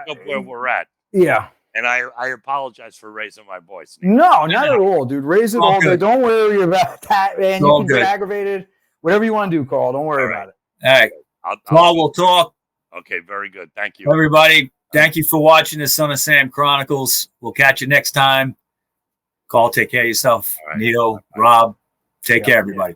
Pick up where we're at. Yeah. And I apologize for raising my voice. No, not at all, dude. Raise it all day. good. Don't worry about that, man. You All can good. get aggravated. Whatever you want to do, Carl. Don't worry All right. about it. All right. I'll- Paul, we'll talk. Okay, very good. Thank you. Everybody, thank you for watching the Son of Sam Chronicles. We'll catch you next time. Carl, take care of yourself. All right. Neil, Rob, take Yeah. care, everybody.